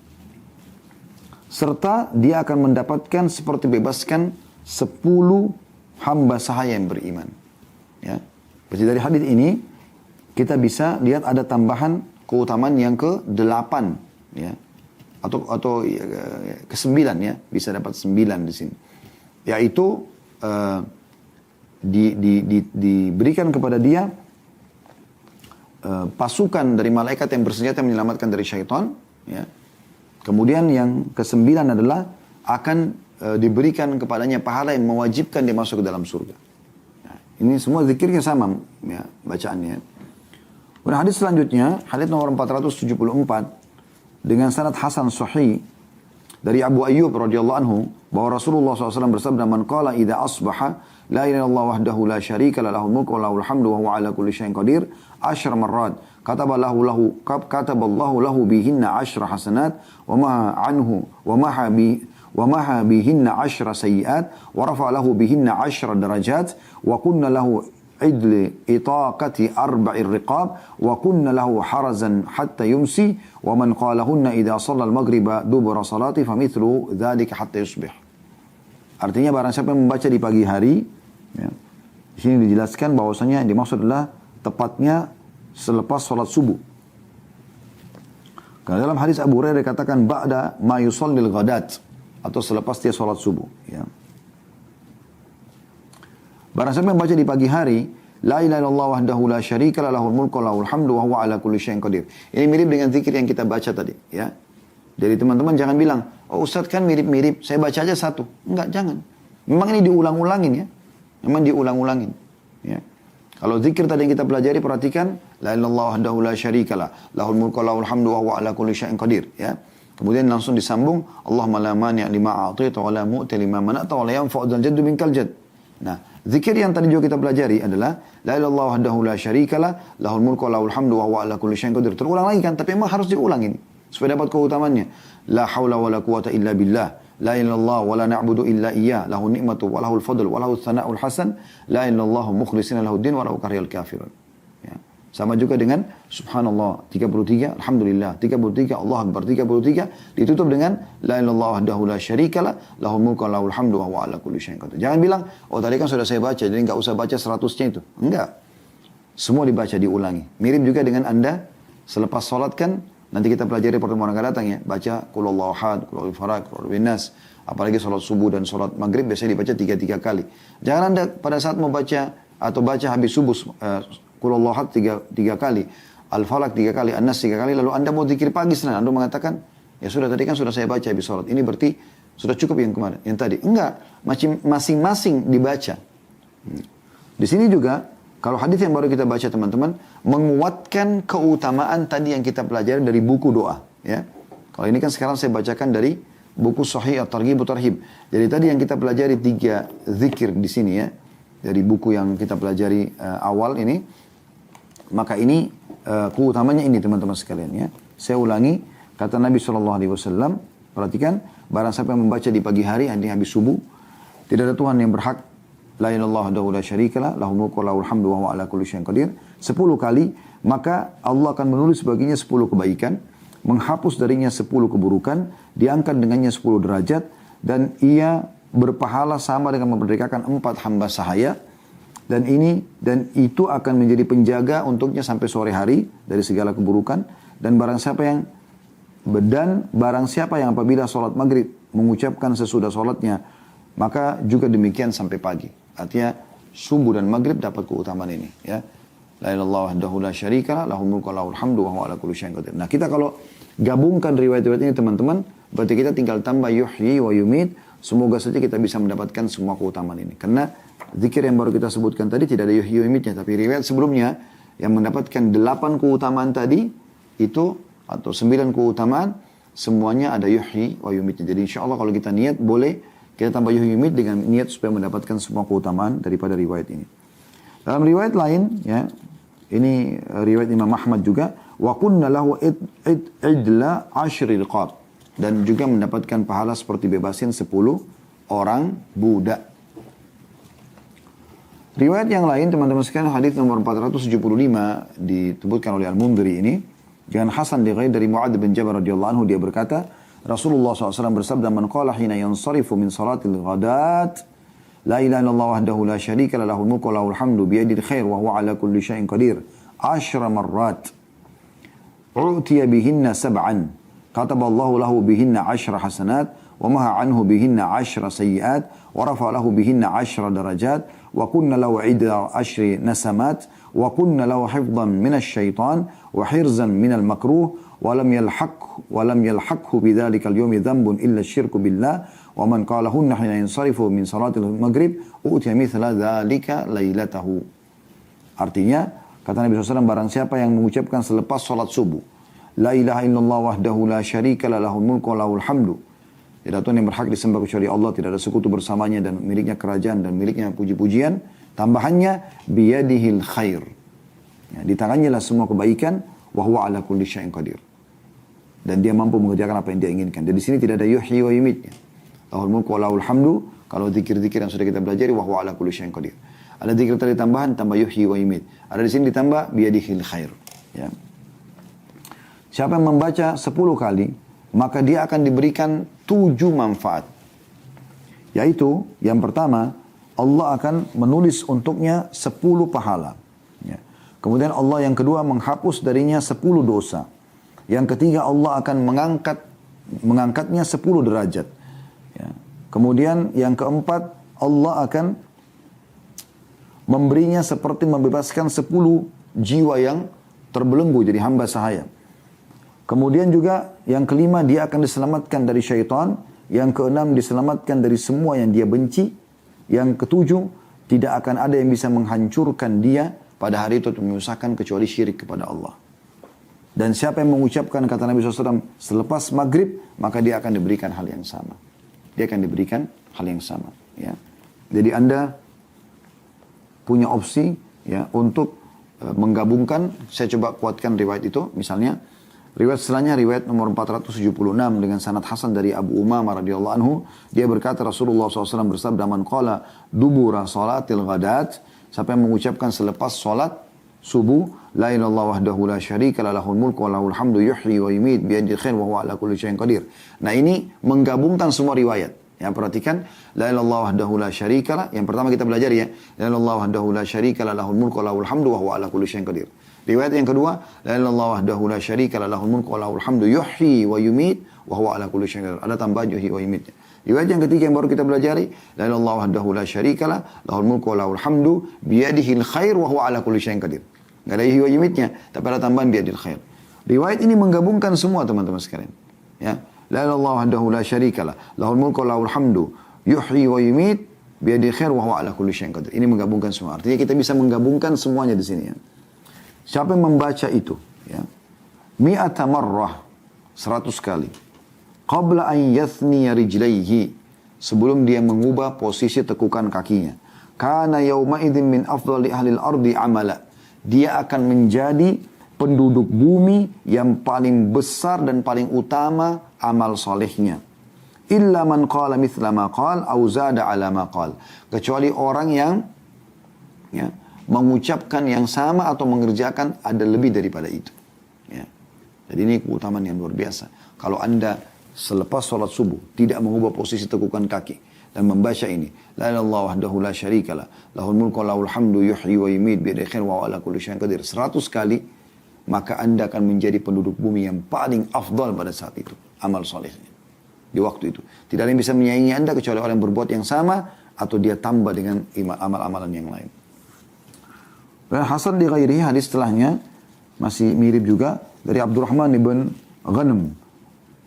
Serta dia akan mendapatkan seperti bebaskan 10 hamba sahaya yang beriman. Ya. Berarti dari hadis ini kita bisa lihat ada tambahan keutamaan yang ke-8 ya. Atau ke-9 ya, bisa dapat 9 di sini. Yaitu diberikan kepada dia pasukan dari malaikat yang bersenjata menyelamatkan dari syaitan ya. Kemudian yang ke-9 adalah akan diberikan kepadanya pahala yang mewajibkan dia masuk ke dalam surga. Nah, ini semua zikirnya sama ya, bacaannya. Kemudian hadis selanjutnya, hadis nomor 474 dengan sanad hasan sahih dari Abu Ayyub radhiyallahu anhu bahwa Rasulullah SAW bersabda, "Man qala idza asbaha la ilaha illallah wahdahu la syarika lahul mulku wa lahul hamdu wa huwa ala kulli syai'in qadir 10 marrat. Kataballahu lahu bihinna 10 hasanat wa ma anhu wa maha bihinna 10 sayyiat wa rafa lahu bihinna 10 darajat wa kunna lahu idli itaqati 4 riqab wa kunna lahu harazan hatta yumsi wa man qalahunna idha shalla al-maghriba dubura salati famithlu dhalika hatta yusbih." Artinya barang siapa yang membaca di pagi hari ya, di sini dijelaskan bahwasanya yang dimaksud adalah tepatnya selepas salat subuh. Karena dalam hadis Abu Hurairah dikatakan ba'da ma yusallil ghadat, atau selepas dia sholat subuh. Ya. Barang siapa yang baca di pagi hari, la ilaha illallah wahdahu la syarika lahul mulku wa lahul hamdu wa huwa ala kulli syai'in qadir. Ini mirip dengan zikir yang kita baca tadi. Ya. Jadi teman-teman jangan bilang, oh Ustaz kan mirip-mirip, saya baca aja satu. Enggak, jangan. Memang ini diulang-ulangin ya. Memang diulang-ulangin. Ya. Kalau zikir tadi yang kita pelajari, perhatikan, la ilaha illallah wahdahu la syarika lahul mulku wa lahul hamdu wa huwa ala kulli syai'in qadir. Ya. Kemudian langsung disambung, Allahumma la mani' lima a'taita wa la mu'ti lima mana'ta wa la yanfa'u dzal jaddu minkal jadd. Nah, zikir yang tadi juga kita pelajari adalah la ilaha illallah wahdahu la syarikalah, lahul mulku wa lahul hamdu wa huwa ala kulli syai'in qadir. Terulang lagi kan, tapi memang harus diulang ini supaya dapat keutamaannya. La haula wa la quwata illa billah. La ilaha illallah wa la na'budu illa iyyah. Lahu ni'matu wa lahul fadl wa lahu tsana'ul hasan. La ilaha illallah mukhlishina lahu din wa lahu karihal kafirun. Sama juga dengan subhanallah 33, alhamdulillah 33, Allah akbar 33, ditutup dengan la ilaha illallah wahdahu la syarikalah, lahul mulku wa lahul hamdu wa huwa ala kulli syai'in qadir. Jangan bilang, oh tadi kan sudah saya baca, jadi enggak usah baca 100-nya itu. Enggak. Semua dibaca, diulangi. Mirip juga dengan Anda selepas sholat kan Nanti kita pelajari pertemuan akan datang ya. Baca Qul Huwallahu Ahad, Qul Huwal Falaq, Qul Huwal Nas. Apalagi sholat subuh dan sholat maghrib biasanya dibaca 3 kali. Jangan Anda pada saat mau baca atau baca habis subuh Qul Huwallahu Ahad 3 kali, Al-Falaq 3 kali, An-Nas 3 kali, lalu Anda mau zikir pagi senang, Anda mengatakan, ya sudah tadi kan sudah saya baca habis sholat. Ini berarti sudah cukup yang kemarin, yang tadi. Enggak, masing-masing dibaca. Di sini juga, kalau hadis yang baru kita baca teman-teman, menguatkan keutamaan tadi yang kita pelajari dari buku doa. Ya. Kalau ini kan sekarang saya bacakan dari buku Sahih At-Targhib Tarhib. Jadi tadi yang kita pelajari 3 zikir di sini ya, dari buku yang kita pelajari awal ini, maka ini keutamanya ini teman-teman sekalian ya. Saya ulangi, kata Nabi SAW, perhatikan, barang siapa yang membaca di pagi hari, ini habis subuh, tidak ada Tuhan yang berhak, la ilaha illallah wahdahu la syarikalah, lahul mulku wa lahul hamdu wa huwa ala kulli syai'in qadir, 10 kali, maka Allah akan menulis baginya 10 kebaikan, menghapus darinya 10 keburukan, diangkat dengannya 10 derajat, dan ia berpahala sama dengan memerdekakan 4 hamba sahaya, dan itu akan menjadi penjaga untuknya sampai sore hari dari segala keburukan. Dan barang siapa yang apabila sholat maghrib mengucapkan sesudah sholatnya, maka juga demikian sampai pagi. Artinya subuh dan maghrib dapat keutamaan ini. Ya. La ilaha illallah wahdahu la syarikalah, lahul mulku wa lahul hamdu wa huwa ala kulli syai'in qadir. Nah kita kalau gabungkan riwayat-riwayat ini teman-teman, berarti kita tinggal tambah yuhyi wa yumit. Semoga saja kita bisa mendapatkan semua keutamaan ini. Karena zikir yang baru kita sebutkan tadi tidak ada yuhyi wa yumitnya. Tapi riwayat sebelumnya yang mendapatkan 8 keutamaan tadi itu atau 9 keutamaan semuanya ada yuhyi wa yumitnya. Jadi insya Allah kalau kita niat boleh kita tambah yuhyi wa yumit dengan niat supaya mendapatkan semua keutamaan daripada riwayat ini. Dalam riwayat lain ya, ini riwayat Imam Ahmad juga, wa kunna lahu idla 10 riqab, dan juga mendapatkan pahala seperti bebasin 10 orang budak. Riwayat yang lain teman-teman sekalian, hadis nomor 475 disebutkan oleh Al-Mundhiri ini dengan Hasan dari Mu'adz bin Jabal radhiyallahu anhu, dia berkata Rasulullah SAW bersabda, man qala hina yansarifu min salatil ghadat la ilaha illallah wahdahu la syarika lahul mulku wa lahul hamdu biyadil khair wa huwa ala kulli syai'in qadir 10 marrat u'tiya bihinna sab'an kataballahu lahu bihinna 10 hasanat wa maha anhu bihinna 10 sayyiat wa rafa lahu bihinna 10 darajat wa kunna lahu 10 nasamat wa kunna lahu hifdhan minasy syaitan wa hirzan minal makruh wa lam yalhaqhu bidzalikal yawmi dhanbun illa syirku billah wa man qalahunna hina yansarifu min salatil maghrib utiya mithla dzalika lailatahu. Artinya kata Nabi SAW, barang siapa yang mengucapkan selepas salat subuh la ilaha illallah wahdahu la syarika lahul mulku wa lahul hamdu, tidak ada Tuhan yang berhak disembah kecuali Allah, tidak ada sekutu bersamanya, dan miliknya kerajaan dan miliknya puji-pujian, tambahannya biyadihil khair, ya, di tangannya lah semua kebaikan, wa huwa ala kulli syai'in qadir, dan dia mampu mengerjakan apa yang dia inginkan. Dan di sini tidak ada yuhyi wa yumitnya. Lahul mulku wa lahul hamdu, kalau zikir-zikir yang sudah kita pelajari, wa huwa ala kulli syai'in qadir. Ada zikir tadi tambahan, tambah yuhyi wa yumit. Ada di sini ditambah biyadihil khair. Ya. Siapa yang membaca 10 kali, maka dia akan diberikan 7 manfaat. Yaitu, yang pertama, Allah akan menulis untuknya 10 pahala. Ya. Kemudian Allah yang kedua menghapus darinya 10 dosa. Yang ketiga, Allah akan mengangkatnya 10 derajat. Ya. Kemudian yang keempat, Allah akan memberinya seperti membebaskan 10 jiwa yang terbelenggu jadi hamba sahaya. Kemudian juga yang kelima, dia akan diselamatkan dari syaitan. Yang keenam, diselamatkan dari semua yang dia benci. Yang ketujuh, tidak akan ada yang bisa menghancurkan dia pada hari itu untuk menyusahkan kecuali syirik kepada Allah. Dan siapa yang mengucapkan kata Nabi SAW selepas maghrib, maka dia akan diberikan hal yang sama. Dia akan diberikan hal yang sama. Ya. Jadi Anda punya opsi ya untuk menggabungkan. Saya coba kuatkan riwayat itu. Misalnya riwayat setelahnya, riwayat nomor 476 dengan sanad hasan dari Abu Umamah radhiyallahu anhu, dia berkata Rasulullah SAW bersabda, man qala dubura salatil ghadat, siapa yang mengucapkan selepas salat subuh la ilaha illallah wahdahu la syarika lahul mulku wa lahul hamdu yuhyi wa yumiit biyadil khair wa huwa ala kulli syai'in qadir. Nah, ini menggabungkan semua riwayat. Ya, perhatikan, la ilaha illallah wahdahu la syarikalah. Yang pertama kita belajar ya, la ilaha illallah wahdahu la syarikalah, lahul mulku wa lahul hamdu wa huwa ala kulli syai'in qadir. Riwayat yang kedua, la ilaha illallah wahdahu la syarikalah, lahul mulku wa lahul hamdu yuhyi wa yumit wa huwa ala kulli syai'in qadir. Ada tambahan yuhyi wa yumit. Riwayat yang ketiga yang baru kita pelajari, la ilaha illallah wahdahu la syarikalah, lahul mulku wa lahul hamdu biyadihil khair wa huwa ala kulli syai'in qadir. Enggak ada yuhyi wa yumitnya, tapi ada tambahan biyadil khair. Riwayat ini menggabungkan semua teman-teman sekalian. Ya. La ilaha illallah wahdahu la syarikalah, lahul mulku wa lahul hamdu, yuhyi wa yumit, biyadil khair wa huwa ala kulli syai'in qadir. Ini menggabungkan semua. Artinya kita bisa menggabungkan semuanya di sini ya. Siapa yang membaca itu ya, mi'ata marrah, 100 kali. Qabla an yathniya rijlaihi, sebelum dia mengubah posisi tekukan kakinya. Kana yawma idzin min afdali ahli al-ardi amala. Dia akan menjadi penduduk bumi yang paling besar dan paling utama amal solehnya. Illa man qala mithla ma qala au zada ala ma qala. Kecuali orang yang ya, mengucapkan yang sama atau mengerjakan ada lebih daripada itu. Ya. Jadi ini keutamaan yang luar biasa. Kalau Anda selepas sholat subuh tidak mengubah posisi tekukan kaki dan membaca ini, la ilaha illallah wahdahu la syarikalah, lahul mulku wa lahul hamdu yuhyi wa yumiit bi yadihi wa ala kulli syai'in qadir, 100 kali, maka Anda akan menjadi penduduk bumi yang paling afdal pada saat itu, amal solehnya. Di waktu itu. Tidak ada yang bisa menyaingi Anda kecuali orang yang berbuat yang sama atau dia tambah dengan amal-amalan yang lain. Dan Hasan di ghairihi, hadis setelahnya masih mirip juga dari Abdurrahman ibn Ghanam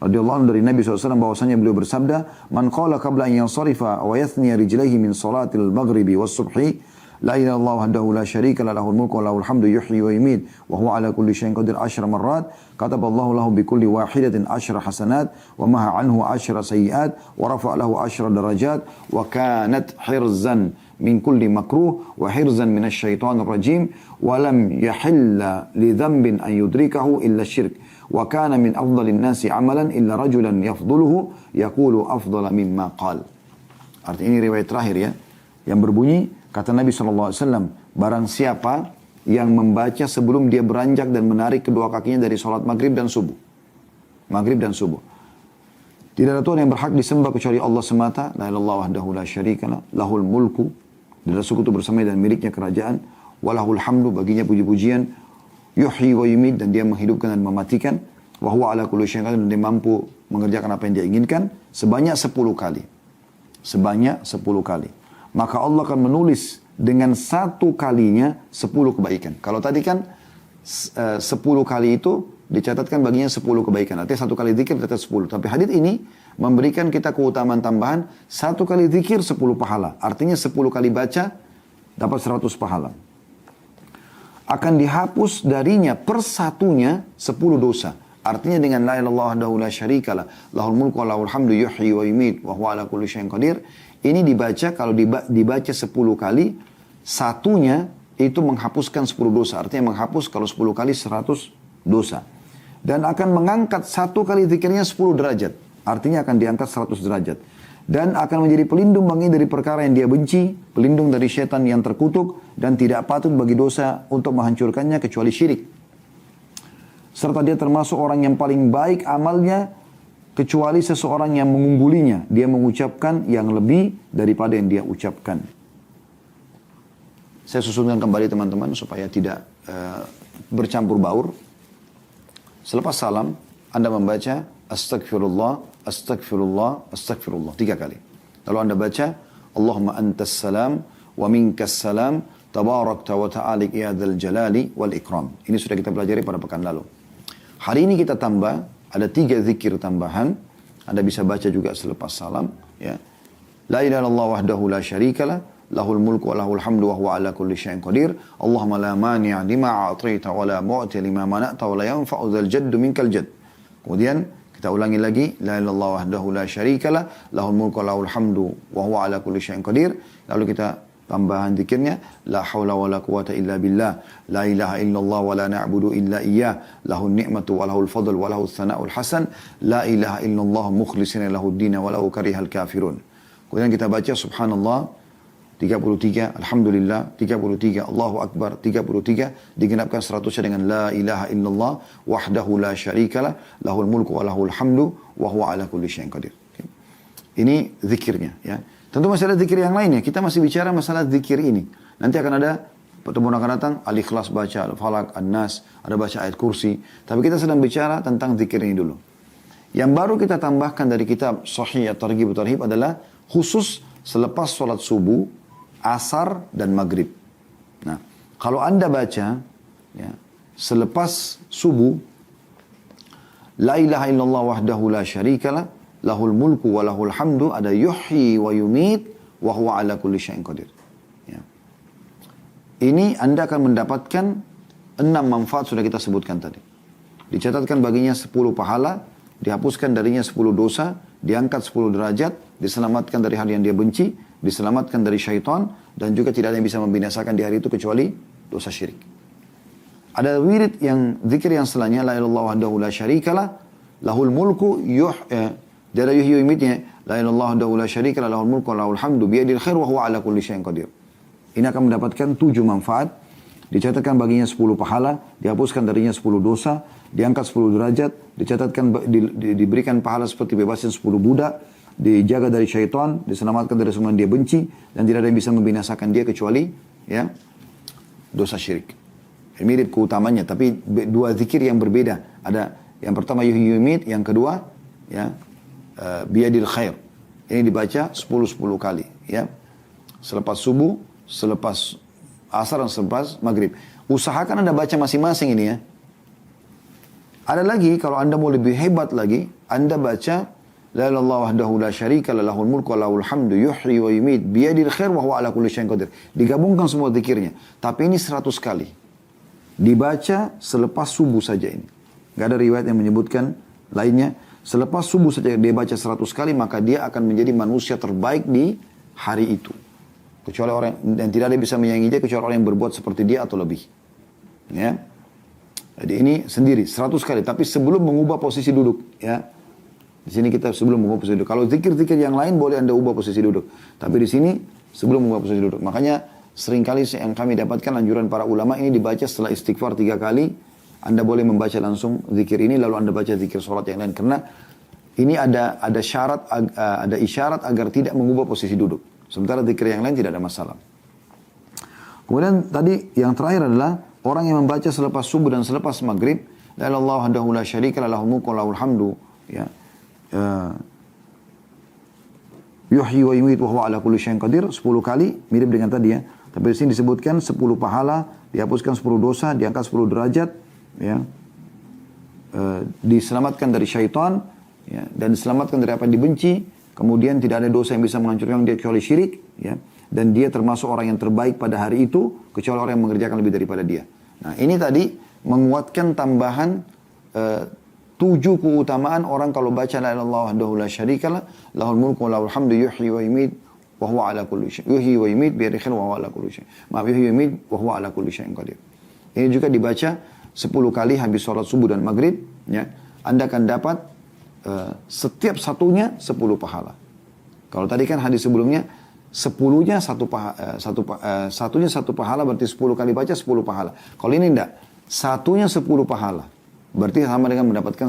radhiyallahu anhu dari Nabi SAW bahwasanya beliau bersabda, man qala qabla an yansarifa wa yathniya rijlaihi min salatil maghribi was subhi, la ilaha illallah wahdahu la syarika lah, lahul mulku wa lahul hamdu yuhyi wa yumiit wa huwa ala kulli syai'in qadir 10 marrat, kataballahu lahu bi kulli wahidatin 10 hasanat wa maha anhu 10 sayyi'at wa rafa'a lahu 10 darajat wa kanat hirzan min kulli makruh wa hirzan minasy syaithanir rajim wa lam yahilla li dhanbin an yudrikahu illa syirk wa kana min afdhalin nasi amalan illa rajulan yafdhuluhu yaqulu afdhala mimma qala. Artinya ini riwayat terakhir ya, yang berbunyi, kata Nabi SAW, barang siapa yang membaca sebelum dia beranjak dan menarik kedua kakinya dari sholat maghrib dan subuh. Maghrib dan subuh. Tidak ada Tuhan yang berhak disembah kecuali Allah semata. La ilaha illallah wahdahu la syarikalah, lahul mulku, tidak ada sekutu bersama dan miliknya kerajaan. Walahul hamdu, baginya puji-pujian. Yuhyi wa yumiit, dan dia menghidupkan dan mematikan. Wa huwa ala kulli syai'in qadir, dan dia mampu mengerjakan apa yang dia inginkan. Sebanyak 10 kali. Sebanyak 10 kali. Maka Allah akan menulis dengan 1 kalinya 10 kebaikan. Kalau tadi kan 10 kali itu dicatatkan baginya 10 kebaikan. Artinya 1 kali zikir dicatat 10. Tapi hadits ini memberikan kita keutamaan tambahan 1 kali zikir 10 pahala. Artinya 10 kali baca dapat 100 pahala. Akan dihapus darinya per satunya 10 dosa. Artinya dengan la ilaha illallah wahdahu la syarikalah, lahul mulku wa lahul hamdu yuhyi wa yumiit wa huwa ala kulli syai'in qadir. Ini dibaca, kalau dibaca 10 kali, satunya itu menghapuskan 10 dosa. Artinya menghapus kalau 10 kali 100 dosa. Dan akan mengangkat 1 kali zikirnya 10 derajat. Artinya akan diangkat 100 derajat. Dan akan menjadi pelindung baginya dari perkara yang dia benci, pelindung dari syaitan yang terkutuk, dan tidak patut bagi dosa untuk menghancurkannya kecuali syirik. Serta dia termasuk orang yang paling baik amalnya, kecuali seseorang yang mengunggulinya. Dia mengucapkan yang lebih daripada yang dia ucapkan. Saya susunkan kembali teman-teman supaya tidak bercampur baur. Selepas salam, Anda membaca Astagfirullah, Astagfirullah, Astagfirullah 3 kali. Lalu Anda baca Allahumma antas salam wa minkas salam tabarakta wa ta'alik ya dzal jalali wal ikram. Ini sudah kita pelajari pada pekan lalu. Hari ini kita tambah, ada 3 zikir tambahan. Anda bisa baca juga selepas salam. Ya. La ilaha illallah wahdahu la syarikalah, lahul mulku wa lahul hamdu wa huwa ala kulli syai'in qadir. Allahumma la mani'a lima a'taita wa la mu'ti lima mana'ta wa la yanfa'u dzal jaddu minkal jadd. Kemudian kita ulangi lagi, la ilaha illallah wahdahu la syarikalah, lahul mulku wa lahul hamdu wa huwa ala kulli syai'in qadir. Lalu kita tambahan zikirnya, la haula wa la quwata illa billah, la ilaha illallah wa la na'budu illa iyyah, lahun ni'matu wa lahul fadl wa lahus sana'ul hasan, la ilaha illallah mukhlisina lahud dina wa lahu karihal kafirun. Kemudian kita baca subhanallah 33, alhamdulillah 33, Allahu akbar 33, digenapkan 100 dengan la ilaha illallah wahdahu la syarikalah, lahul mulku wa lahul hamdu wa huwa ala kulli syai'in qadir. Ini zikirnya ya. Tentu masih ada zikir yang lainnya. Kita masih bicara masalah zikir ini. Nanti akan ada pertemuan akan datang Al-Ikhlas baca, Al-Falaq, An-Nas, ada baca ayat kursi. Tapi kita sedang bicara tentang zikir ini dulu. Yang baru kita tambahkan dari kitab Sahih At-Targhib At-Tarhib adalah khusus selepas sholat subuh, asar, dan maghrib. Nah, kalau Anda baca ya, selepas subuh, La ilaha illallah wahdahu la syarikalah, lahul mulku wa lahul hamdu, ada yuhyi wa yumit, wa huwa ala kulli syai'in qadir. Ya. Ini Anda akan mendapatkan 6 manfaat sudah kita sebutkan tadi. Dicatatkan baginya 10 pahala, dihapuskan darinya 10 dosa, diangkat 10 derajat, diselamatkan dari hal yang dia benci, diselamatkan dari syaitan, dan juga tidak ada yang bisa membinasakan di hari itu kecuali dosa syirik. Ada wirid yang, zikir yang setelahnya, La ilallah wahdahu la syarikalah, lahul mulku dari yuhyi yumitnya, La ilallah wahdahu la syarikalah, lahul mulku wa lahul hamdu, biyadil khair wa huwa ala kulli syai'in qadir. Ini akan mendapatkan 7 manfaat, dicatatkan baginya 10 pahala, dihapuskan darinya 10 dosa, diangkat 10 derajat, dicatatkan diberikan pahala seperti bebasin 10 budak, dijaga dari syaitan, diselamatkan dari semua yang dia benci, dan tidak ada yang bisa membinasakan dia kecuali ya dosa syirik. Mirip keutamanya, tapi 2 zikir yang berbeda. Ada yang pertama yuhyi yumit, yang kedua ya biyadil khair. Ini dibaca 10 kali ya. Selepas subuh, selepas asar, dan selepas maghrib. Usahakan Anda baca masing-masing ini ya. Ada lagi, kalau Anda mau lebih hebat lagi, Anda baca La ilallah wahdahu la syarika lahul mulku wa lahul hamdu yuhyi wa yumit biyadil khair wa huwa ala kulli syai'in qadir. Digabungkan semua zikirnya. Tapi ini 100 kali. Dibaca selepas subuh saja ini. Gak ada riwayat yang menyebutkan lainnya. Selepas subuh saja dia baca 100 kali, maka dia akan menjadi manusia terbaik di hari itu. Kecuali orang, dan tidak ada yang bisa menyaingi dia kecuali orang yang berbuat seperti dia atau lebih. Ya. Jadi ini sendiri 100 kali, tapi sebelum mengubah posisi duduk, ya. Di sini kita sebelum mengubah posisi duduk. Kalau zikir-zikir yang lain boleh Anda ubah posisi duduk, tapi di sini sebelum mengubah posisi duduk. Makanya seringkali yang kami dapatkan anjuran para ulama ini dibaca setelah istighfar 3 kali. Anda boleh membaca langsung zikir ini, lalu Anda baca zikir sholat yang lain. Karena ini ada syarat, ada isyarat agar tidak mengubah posisi duduk. Sementara zikir yang lain tidak ada masalah. Kemudian tadi yang terakhir adalah orang yang membaca selepas subuh dan selepas maghrib, La ilallah wahdahu la syarikalah lahul mulku wa lahul hamdu, ya. Yuhyi wa yumiit wa huwa ala kulli syai'in qadir 10 kali, mirip dengan tadi ya. Tapi di sini disebutkan 10 pahala, dihapuskan 10 dosa, diangkat 10 derajat, ya. Diselamatkan dari syaitan, ya, dan diselamatkan dari apa yang dibenci. Kemudian tidak ada dosa yang bisa menghancurkan dia kecuali syirik, ya. Dan dia termasuk orang yang terbaik pada hari itu kecuali orang yang mengerjakan lebih daripada dia. Nah, ini tadi menguatkan tambahan 7 keutamaan orang kalau baca La ilallah wahdahu la syarikalah, lahul mulku wa lahul hamdu yuhyi wa yumiit wa huwa ala kulli syai'. Yuhyi wa yumiit bi yadihi wa huwa ala kulli syai'. Maaf, yuhyi wa yumiit wa huwa ala kulli syai'in qadir. Ini juga dibaca 10 kali habis sholat subuh dan maghrib, ya. Anda akan dapat setiap satunya 10 pahala. Kalau tadi kan hadis sebelumnya 10-nya satunya 1 pahala, berarti 10 kali baca 10 pahala. Kalau ini enggak, satunya 10 pahala. Berarti sama dengan mendapatkan